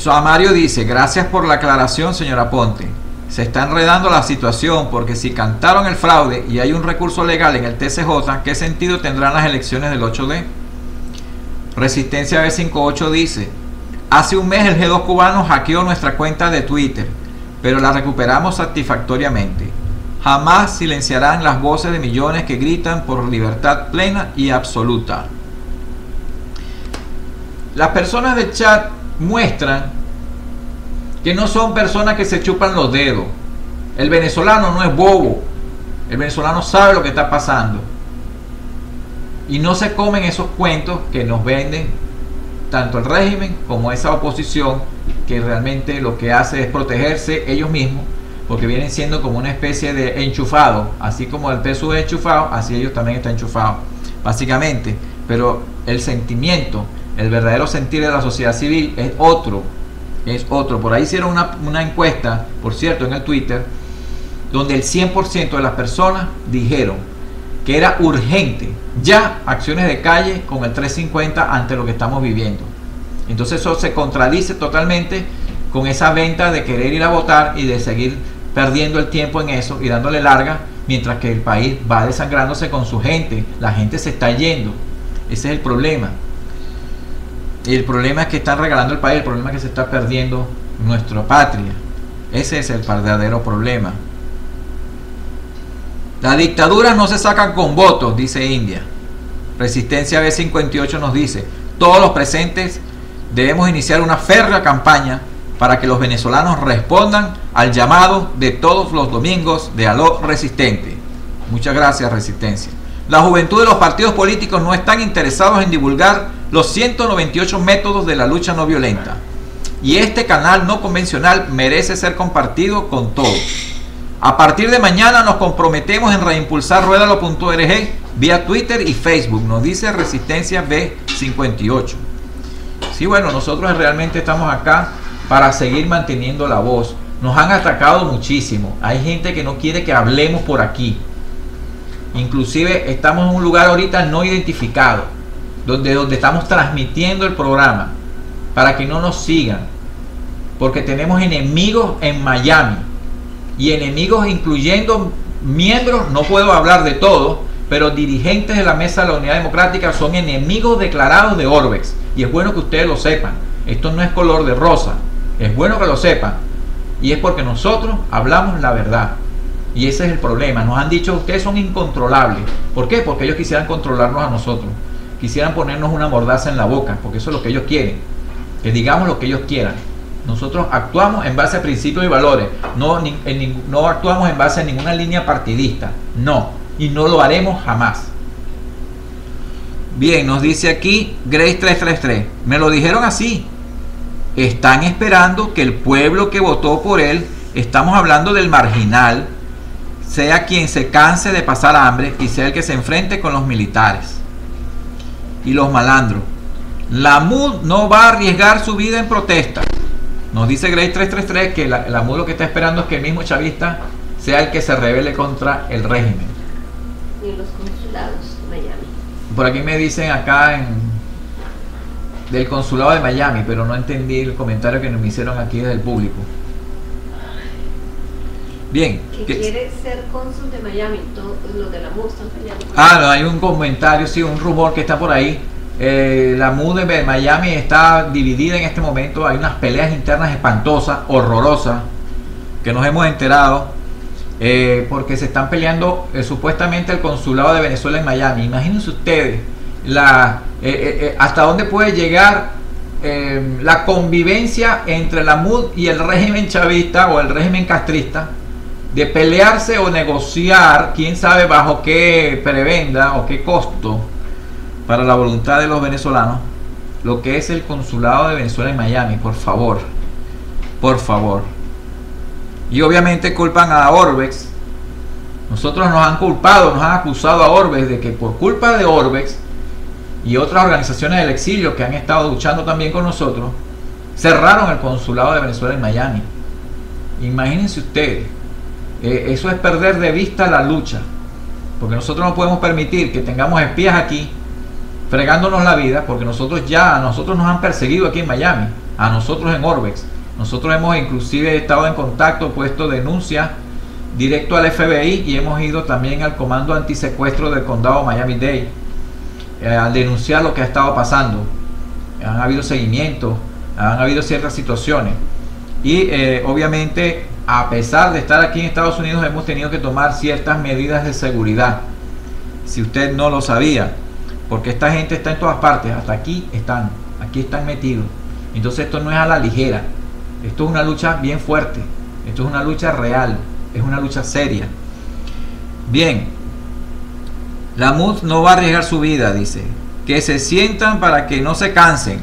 A: Mario dice: gracias por la aclaración, señor Aponte. Se está enredando la situación, porque si cantaron el fraude y hay un recurso legal en el TCJ, ¿qué sentido tendrán las elecciones del 8D? Resistencia B58 dice: hace un mes el G2 cubano hackeó nuestra cuenta de Twitter, pero la recuperamos satisfactoriamente. Jamás silenciarán las voces de millones que gritan por libertad plena y absoluta. Las personas del chat muestran que no son personas que se chupan los dedos. El venezolano no es bobo. El venezolano sabe lo que está pasando. Y no se comen esos cuentos que nos venden tanto el régimen como esa oposición, que realmente lo que hace es protegerse ellos mismos, porque vienen siendo como una especie de enchufado. Así como el PSUV es enchufado, así ellos también están enchufados, básicamente. Pero el sentimiento, el verdadero sentir de la sociedad civil es otro. Por ahí hicieron una encuesta, por cierto, en el Twitter, donde el 100% de las personas dijeron que era urgente ya acciones de calle con el 350 ante lo que estamos viviendo. Entonces eso se contradice totalmente con esa venta de querer ir a votar y de seguir perdiendo el tiempo en eso y dándole larga, mientras que el país va desangrándose con su gente. La gente se está yendo. Ese es el problema. Y el problema es que están regalando el país. El problema es que se está perdiendo nuestra patria. Ese es el verdadero problema. Las dictaduras no se sacan con votos, dice India. Resistencia B58 nos dice: todos los presentes debemos iniciar una férrea campaña para que los venezolanos respondan al llamado de todos los domingos de Aló Resistente. Muchas gracias, Resistencia. La juventud de los partidos políticos no están interesados en divulgar los 198 métodos de la lucha no violenta. Y este canal no convencional merece ser compartido con todos. A partir de mañana nos comprometemos en reimpulsar Ruedalo.org vía Twitter y Facebook, nos dice Resistencia B58. Sí, bueno, nosotros realmente estamos acá para seguir manteniendo la voz. Nos han atacado muchísimo. Hay gente que no quiere que hablemos por aquí. Inclusive estamos en un lugar ahorita no identificado, donde estamos transmitiendo el programa, para que no nos sigan, porque tenemos enemigos en Miami, y enemigos incluyendo miembros, no puedo hablar de todo, pero dirigentes de la Mesa de la Unidad Democrática son enemigos declarados de Orbex, y es bueno que ustedes lo sepan. Esto no es color de rosa, es bueno que lo sepan, y es porque nosotros hablamos la verdad. Y ese es el problema. Nos han dicho: ustedes son incontrolables. ¿Por qué? Porque ellos quisieran controlarnos a nosotros. quisieran ponernos una mordaza en la boca, porque eso es lo que ellos quieren, que digamos lo que ellos quieran. Nosotros actuamos en base a principios y valores, no actuamos en base a ninguna línea partidista, no, y no lo haremos jamás. Bien, nos dice aquí Grace 333, me lo dijeron así, están esperando que el pueblo que votó por él, estamos hablando del marginal, sea quien se canse de pasar hambre y sea el que se enfrente con los militares y los malandros. La MUD no va a arriesgar su vida en protesta. Nos dice Grace 333 que la MUD lo que está esperando es que el mismo chavista sea el que se rebele contra el régimen.
F: Y en los consulados de Miami.
A: Por aquí me dicen acá del consulado de Miami, pero no entendí el comentario que nos hicieron aquí desde el público. Bien.
F: Que quiere ser cónsul de Miami, todos los de la MUD están peleando.
A: No, hay un comentario, sí, un rumor que está por ahí. La MUD de Miami está dividida en este momento, hay unas peleas internas espantosas, horrorosas, que nos hemos enterado, porque se están peleando supuestamente el consulado de Venezuela en Miami. Imagínense ustedes hasta dónde puede llegar la convivencia entre la MUD y el régimen chavista o el régimen castrista, de pelearse o negociar, quién sabe bajo qué prebenda o qué costo para la voluntad de los venezolanos, lo que es el consulado de Venezuela en Miami. Por favor, por favor. Y obviamente culpan a Orbex. Nosotros nos han culpado, nos han acusado a Orbex de que por culpa de Orbex y otras organizaciones del exilio que han estado luchando también con nosotros, cerraron el consulado de Venezuela en Miami. Imagínense ustedes, eso es perder de vista la lucha, porque nosotros no podemos permitir que tengamos espías aquí fregándonos la vida, porque a nosotros nos han perseguido aquí en Miami, a nosotros en Orbex. Nosotros hemos inclusive estado en contacto, puesto denuncia directo al FBI y hemos ido también al comando antisecuestro del condado Miami-Dade al denunciar lo que ha estado pasando. Han habido seguimientos, han habido ciertas situaciones y obviamente, a pesar de estar aquí en Estados Unidos, hemos tenido que tomar ciertas medidas de seguridad. Si usted no lo sabía, porque esta gente está en todas partes, hasta aquí están metidos. Entonces esto no es a la ligera, esto es una lucha bien fuerte, esto es una lucha real, es una lucha seria. Bien, la MUD no va a arriesgar su vida, dice, que se sientan para que no se cansen.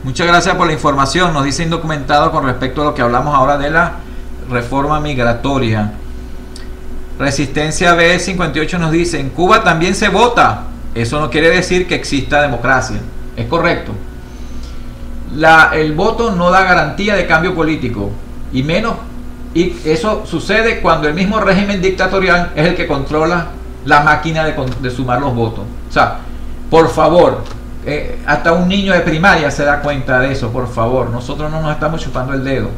A: Muchas gracias por la información, nos dice Indocumentado con respecto a lo que hablamos ahora de la reforma migratoria. Resistencia B58 nos dice, en Cuba también se vota. Eso no quiere decir que exista democracia. Es correcto. El voto no da garantía de cambio político, y eso sucede cuando el mismo régimen dictatorial es el que controla la máquina de sumar los votos. O sea, por favor, hasta un niño de primaria se da cuenta de eso. Por favor, nosotros no nos estamos chupando el dedo.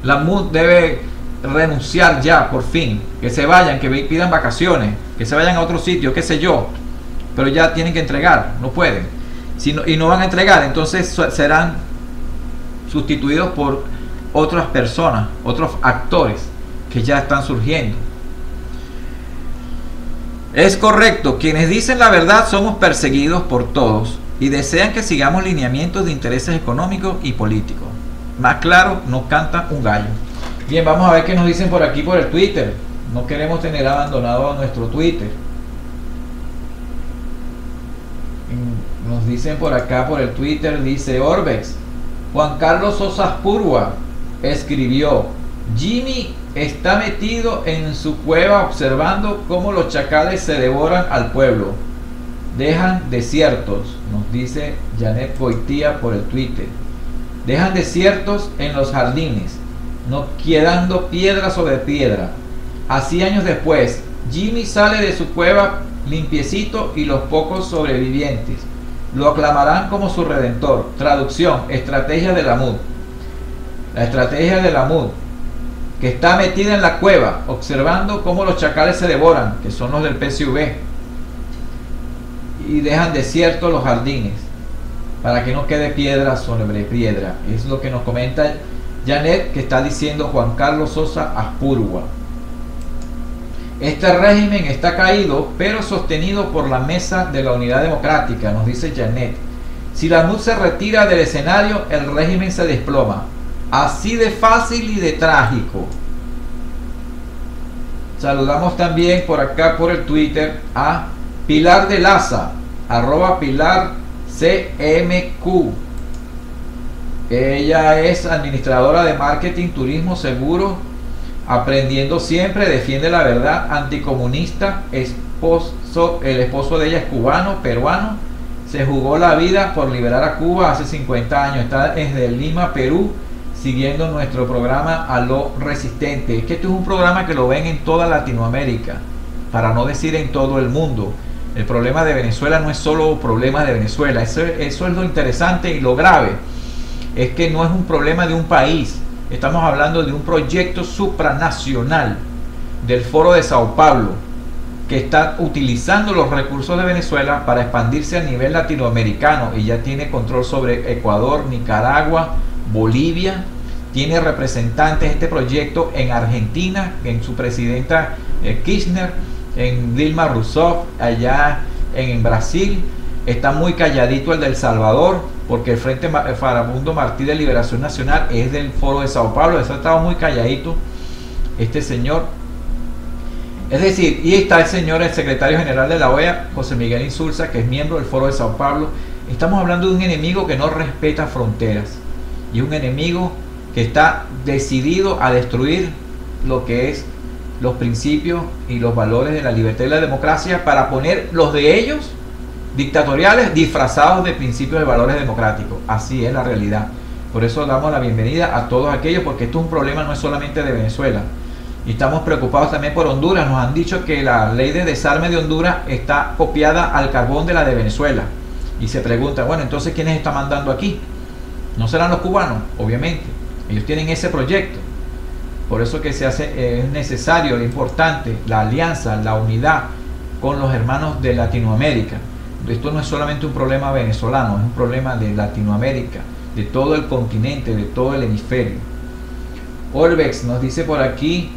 A: La MUD debe renunciar ya, por fin, que se vayan, que pidan vacaciones, que se vayan a otro sitio, qué sé yo, pero ya tienen que entregar, no pueden, y no van a entregar, entonces serán sustituidos por otras personas, otros actores que ya están surgiendo. Es correcto, quienes dicen la verdad somos perseguidos por todos y desean que sigamos lineamientos de intereses económicos y políticos. Más claro, no canta un gallo. Bien, vamos a ver qué nos dicen por aquí por el Twitter. No queremos tener abandonado nuestro Twitter. Nos dicen por acá por el Twitter, dice Orbex, Juan Carlos Sosa Purua escribió, Jimmy está metido en su cueva observando cómo los chacales se devoran al pueblo. Dejan desiertos, nos dice Janet Goitía por el Twitter. Dejan desiertos en los jardines, no quedando piedra sobre piedra. Así años después, Jimmy sale de su cueva limpiecito y los pocos sobrevivientes lo aclamarán como su redentor. Traducción, estrategia de la MUD. La estrategia de la MUD, que está metida en la cueva, observando cómo los chacales se devoran, que son los del PSV, y dejan desiertos los jardines, para que no quede piedra sobre piedra. Es lo que nos comenta Janet, que está diciendo Juan Carlos Sosa Aspurua. Este régimen está caído, pero sostenido por la Mesa de la Unidad Democrática, nos dice Janet. Si la MUD se retira del escenario, el régimen se desploma. Así de fácil y de trágico. Saludamos también por acá por el Twitter a Pilar de Laza, @Pilar CMQ. Ella es administradora de marketing, turismo, seguro, aprendiendo siempre, defiende la verdad, anticomunista, el esposo de ella es cubano, peruano, se jugó la vida por liberar a Cuba hace 50 años, está desde Lima, Perú, siguiendo nuestro programa A lo Resistente. Es que esto es un programa que lo ven en toda Latinoamérica, para no decir en todo el mundo. El problema de Venezuela no es solo problema de Venezuela, eso es lo interesante y lo grave, es que no es un problema de un país, estamos hablando de un proyecto supranacional del Foro de Sao Paulo, que está utilizando los recursos de Venezuela para expandirse a nivel latinoamericano y ya tiene control sobre Ecuador, Nicaragua, Bolivia, tiene representantes de este proyecto en Argentina, en su presidenta Kirchner, en Dilma Rousseff, allá en Brasil. Está muy calladito el de El Salvador, porque el Frente Farabundo Martí de Liberación Nacional es del Foro de Sao Paulo. Eso ha estado muy calladito este señor. Es decir, y está el señor, el secretario general de la OEA, José Miguel Insulza, que es miembro del Foro de Sao Paulo. Estamos hablando de un enemigo que no respeta fronteras y un enemigo que está decidido a destruir lo que es los principios y los valores de la libertad y la democracia para poner los de ellos dictatoriales disfrazados de principios y valores democráticos. Así es la realidad. Por eso damos la bienvenida a todos aquellos, porque esto es un problema no es solamente de Venezuela. Y estamos preocupados también por Honduras. Nos han dicho que la ley de desarme de Honduras está copiada al carbón de la de Venezuela. Y se pregunta, bueno, entonces ¿quiénes están mandando aquí? No serán los cubanos, obviamente. Ellos tienen ese proyecto. Por eso que se hace, es necesario, es importante, la alianza, la unidad con los hermanos de Latinoamérica. Esto no es solamente un problema venezolano, es un problema de Latinoamérica, de todo el continente, de todo el hemisferio. Orbex nos dice por aquí,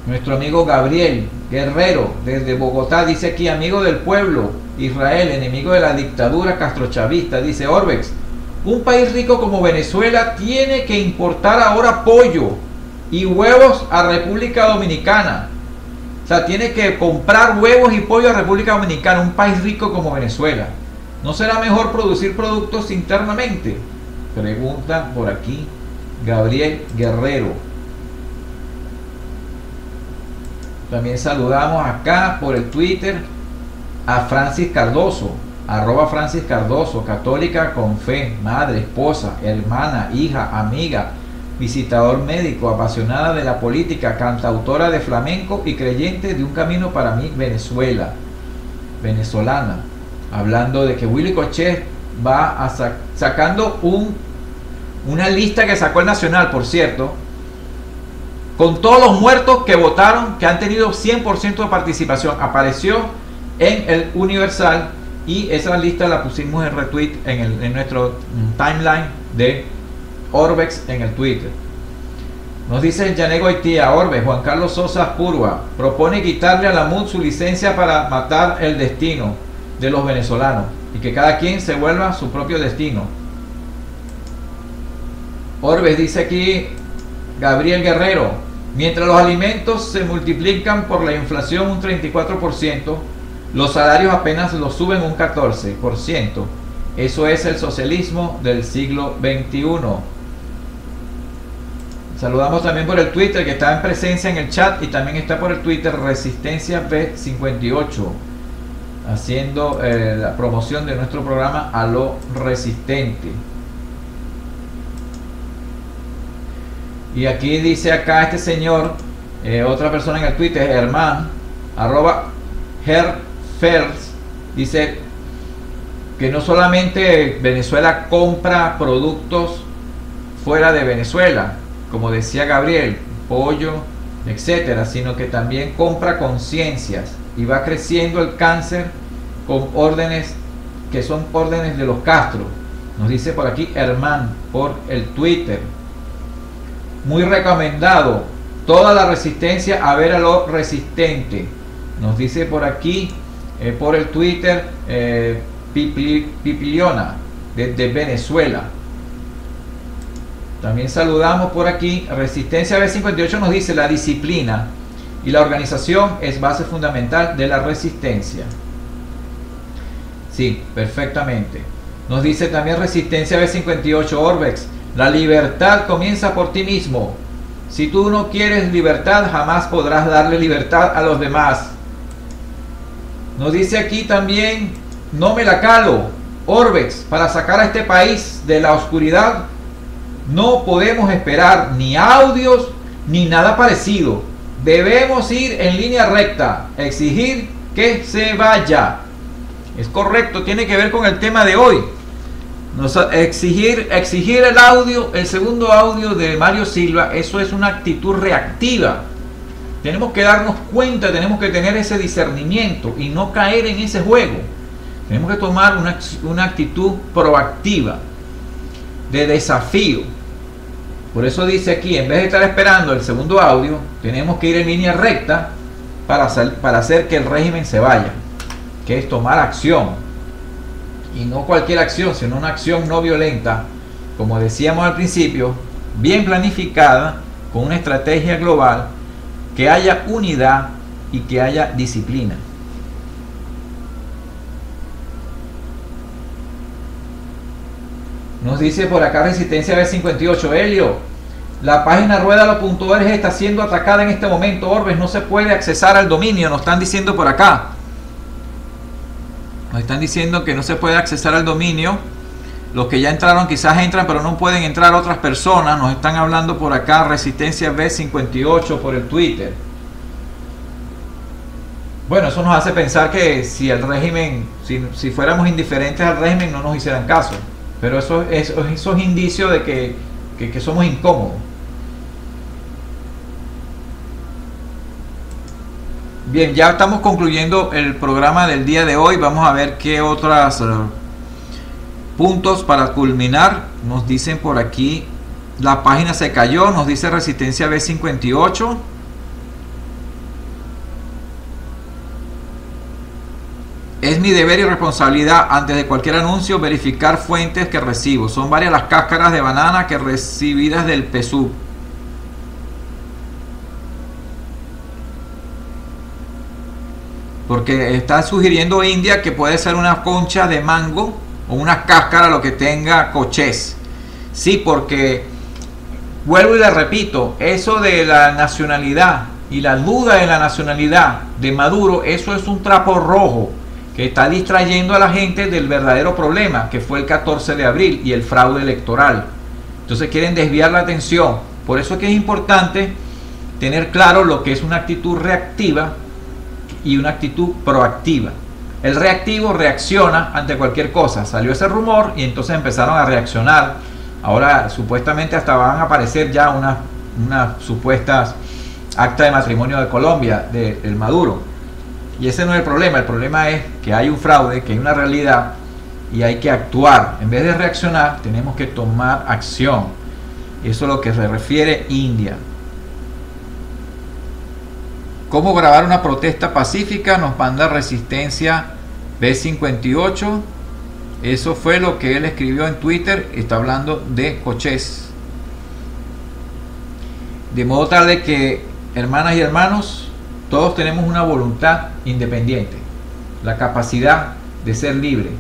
A: nuestro amigo Gabriel Guerrero, desde Bogotá, dice aquí, amigo del pueblo, Israel, enemigo de la dictadura castrochavista, dice Orbex, un país rico como Venezuela tiene que importar ahora pollo y huevos a República Dominicana. O sea, tiene que comprar huevos y pollo a República Dominicana, un país rico como Venezuela. ¿No será mejor producir productos internamente? Pregunta por aquí Gabriel Guerrero. También saludamos acá por el Twitter a Francis Cardoso, @Francis Cardoso, católica con fe, madre, esposa, hermana, hija, amiga, visitador médico, apasionada de la política, cantautora de flamenco y creyente de un camino para mí Venezuela, venezolana. Hablando de que Willy Cochet va sacando una lista que sacó el Nacional, por cierto, con todos los muertos que votaron, que han tenido 100% de participación. Apareció en el Universal y esa lista la pusimos en retweet en nuestro timeline de Orbex en el Twitter. Nos dice Janet Goitía, Orbex, Juan Carlos Sosa Purua propone quitarle a la MUD su licencia para matar el destino de los venezolanos y que cada quien se vuelva su propio destino. Orbex dice aquí Gabriel Guerrero, mientras los alimentos se multiplican por la inflación un 34%, los salarios apenas los suben un 14%. Eso es el socialismo del siglo XXI. Saludamos también por el Twitter, que está en presencia en el chat, y también está por el Twitter Resistencia P58, haciendo la promoción de nuestro programa A lo Resistente. Y aquí dice acá este señor, otra persona en el Twitter, Herman, @Herfers, dice que no solamente Venezuela compra productos fuera de Venezuela, como decía Gabriel, pollo, etcétera, sino que también compra conciencias y va creciendo el cáncer con órdenes que son órdenes de los Castro. Nos dice por aquí Herman por el Twitter. Muy recomendado Toda la resistencia a ver a lo resistente. Nos dice por aquí, por el Twitter, Pipiliona, desde Venezuela. También saludamos por aquí. Resistencia B58 nos dice: la disciplina y la organización es base fundamental de la resistencia. Sí, perfectamente. Nos dice también Resistencia B58 Orbex: la libertad comienza por ti mismo. Si tú no quieres libertad, jamás podrás darle libertad a los demás. Nos dice aquí también No Me La Calo Orbex: para sacar a este país de la oscuridad no podemos esperar ni audios ni nada parecido. Debemos ir en línea recta, exigir que se vaya. Es correcto, tiene que ver con el tema de hoy. Exigir el audio, el segundo audio de Mario Silva, eso es una actitud reactiva. Tenemos que darnos cuenta, tenemos que tener ese discernimiento y no caer en ese juego. Tenemos que tomar una actitud proactiva, de desafío. Por eso dice aquí, en vez de estar esperando el segundo audio, tenemos que ir en línea recta para hacer que el régimen se vaya, que es tomar acción. Y no cualquier acción, sino una acción no violenta, como decíamos al principio, bien planificada, con una estrategia global, que haya unidad y que haya disciplina. Nos dice por acá Resistencia B58, Helio, la página ruedalo.org está siendo atacada en este momento. Orbes, no se puede accesar al dominio, nos están diciendo por acá. Nos están diciendo que no se puede accesar al dominio. Los que ya entraron quizás entran, pero no pueden entrar otras personas. Nos están hablando por acá Resistencia B58 por el Twitter. Bueno, eso nos hace pensar que si el régimen, si fuéramos indiferentes al régimen, no nos hicieran caso. Pero eso es indicio de que somos incómodos. Bien, ya estamos concluyendo el programa del día de hoy. Vamos a ver qué otros puntos para culminar. Nos dicen por aquí, la página se cayó, nos dice Resistencia B58. Es mi deber y responsabilidad antes de cualquier anuncio verificar fuentes que recibo. Son varias las cáscaras de banana que recibidas del PSUV. Porque está sugiriendo India que puede ser una concha de mango o una cáscara, lo que tenga cochez. Sí, porque vuelvo y le repito, eso de la nacionalidad y la duda de la nacionalidad de Maduro, eso es un trapo rojo que está distrayendo a la gente del verdadero problema, que fue el 14 de abril y el fraude electoral. Entonces quieren desviar la atención. Por eso es que es importante tener claro lo que es una actitud reactiva y una actitud proactiva. El reactivo reacciona ante cualquier cosa. Salió ese rumor y entonces empezaron a reaccionar. Ahora supuestamente hasta van a aparecer ya unas supuestas actas de matrimonio de Colombia, del Maduro. Y ese no es el problema es que hay un fraude, que hay una realidad y hay que actuar. En vez de reaccionar, tenemos que tomar acción. Eso es lo que se refiere India. ¿Cómo grabar una protesta pacífica? Nos manda Resistencia B58. Eso fue lo que él escribió en Twitter. Está hablando de cochés. De modo tal de que, hermanas y hermanos, todos tenemos una voluntad independiente, la capacidad de ser libre,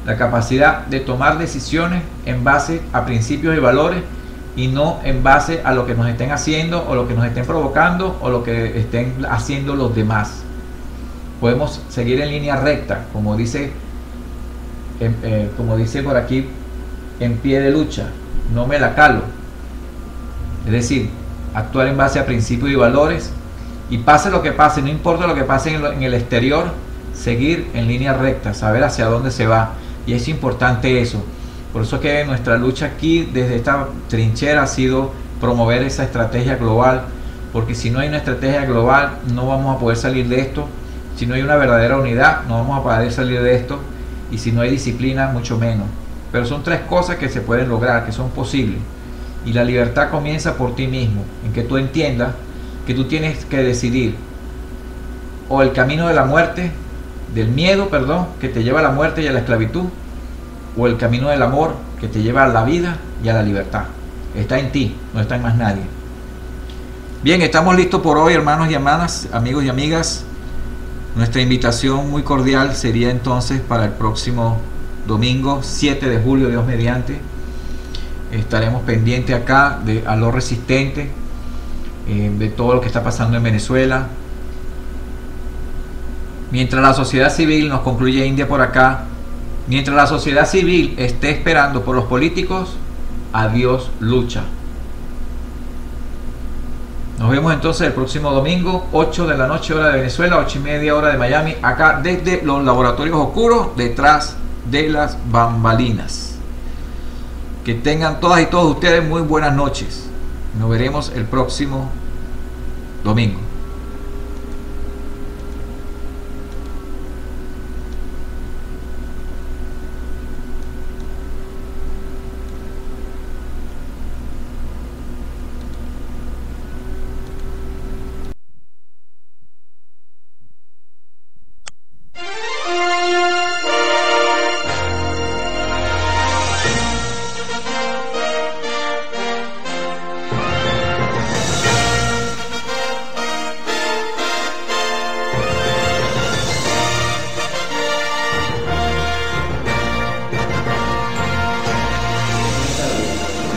A: la capacidad de tomar decisiones en base a principios y valores y no en base a lo que nos estén haciendo o lo que nos estén provocando o lo que estén haciendo los demás. Podemos seguir en línea recta, como dice por aquí, en pie de lucha, no me la calo. Es decir, actuar en base a principios y valores. Y pase lo que pase, no importa lo que pase en el exterior, seguir en línea recta, saber hacia dónde se va. Y es importante eso. Por eso es que nuestra lucha aquí, desde esta trinchera, ha sido promover esa estrategia global. Porque si no hay una estrategia global, no vamos a poder salir de esto. Si no hay una verdadera unidad, no vamos a poder salir de esto. Y si no hay disciplina, mucho menos. Pero son tres cosas que se pueden lograr, que son posibles. Y la libertad comienza por ti mismo, en que tú entiendas que tú tienes que decidir: o el camino de la muerte, del miedo, perdón, que te lleva a la muerte y a la esclavitud, o el camino del amor que te lleva a la vida y a la libertad. Está en ti, no está en más nadie. Bien, estamos listos por hoy, hermanos y hermanas, amigos y amigas. Nuestra invitación muy cordial sería entonces para el próximo domingo 7 de julio, Dios mediante. Estaremos pendientes acá de A lo Resistente, de todo lo que está pasando en Venezuela. Mientras la sociedad civil, nos concluye India por acá, mientras la sociedad civil esté esperando por los políticos, a Dios lucha. Nos vemos entonces el próximo domingo, 8 de la noche hora de Venezuela, 8:30 hora de Miami, acá desde los laboratorios oscuros, detrás de las bambalinas. Que tengan todas y todos ustedes muy buenas noches. Nos veremos el próximo domingo.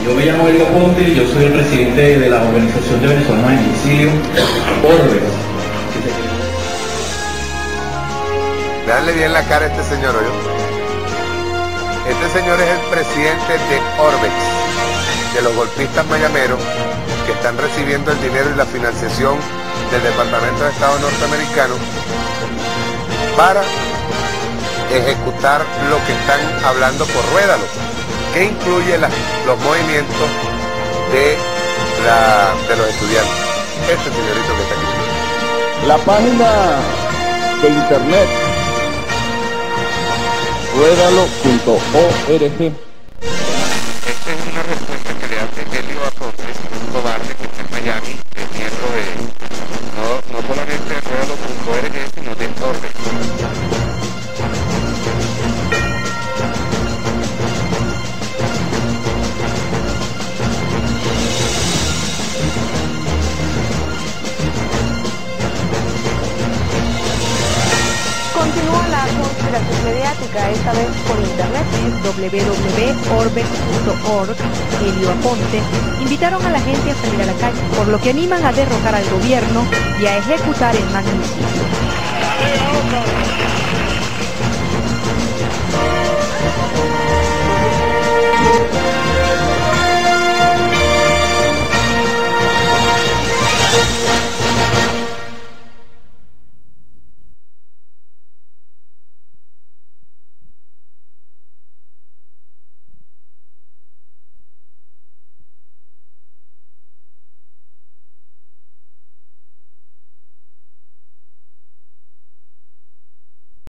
B: Yo me llamo Elio Aponte y yo soy el presidente de la Organización de Venezolanos en Exilio, Orbex.
C: Dale bien la cara a este señor, ¿oyó? Este señor es el presidente de Orbex, de los golpistas mayameros que están recibiendo el dinero y la financiación del Departamento de Estado norteamericano para ejecutar lo que están hablando por Ruédalo, que incluye los movimientos de los estudiantes. Este señorito que está aquí.
D: La página de internet ruedalo.org.
G: Esta es una respuesta que le hace Elio Aponte, un cobarde que está en Miami, es miembro de, no solamente de ruedalo.org, sino de Orbex.
E: Continúa la conspiración mediática, esta vez por internet, en www.orbex.org. Elio Aponte invitaron a la gente a salir a la calle, por lo que animan a derrocar al gobierno y a ejecutar el magnicidio.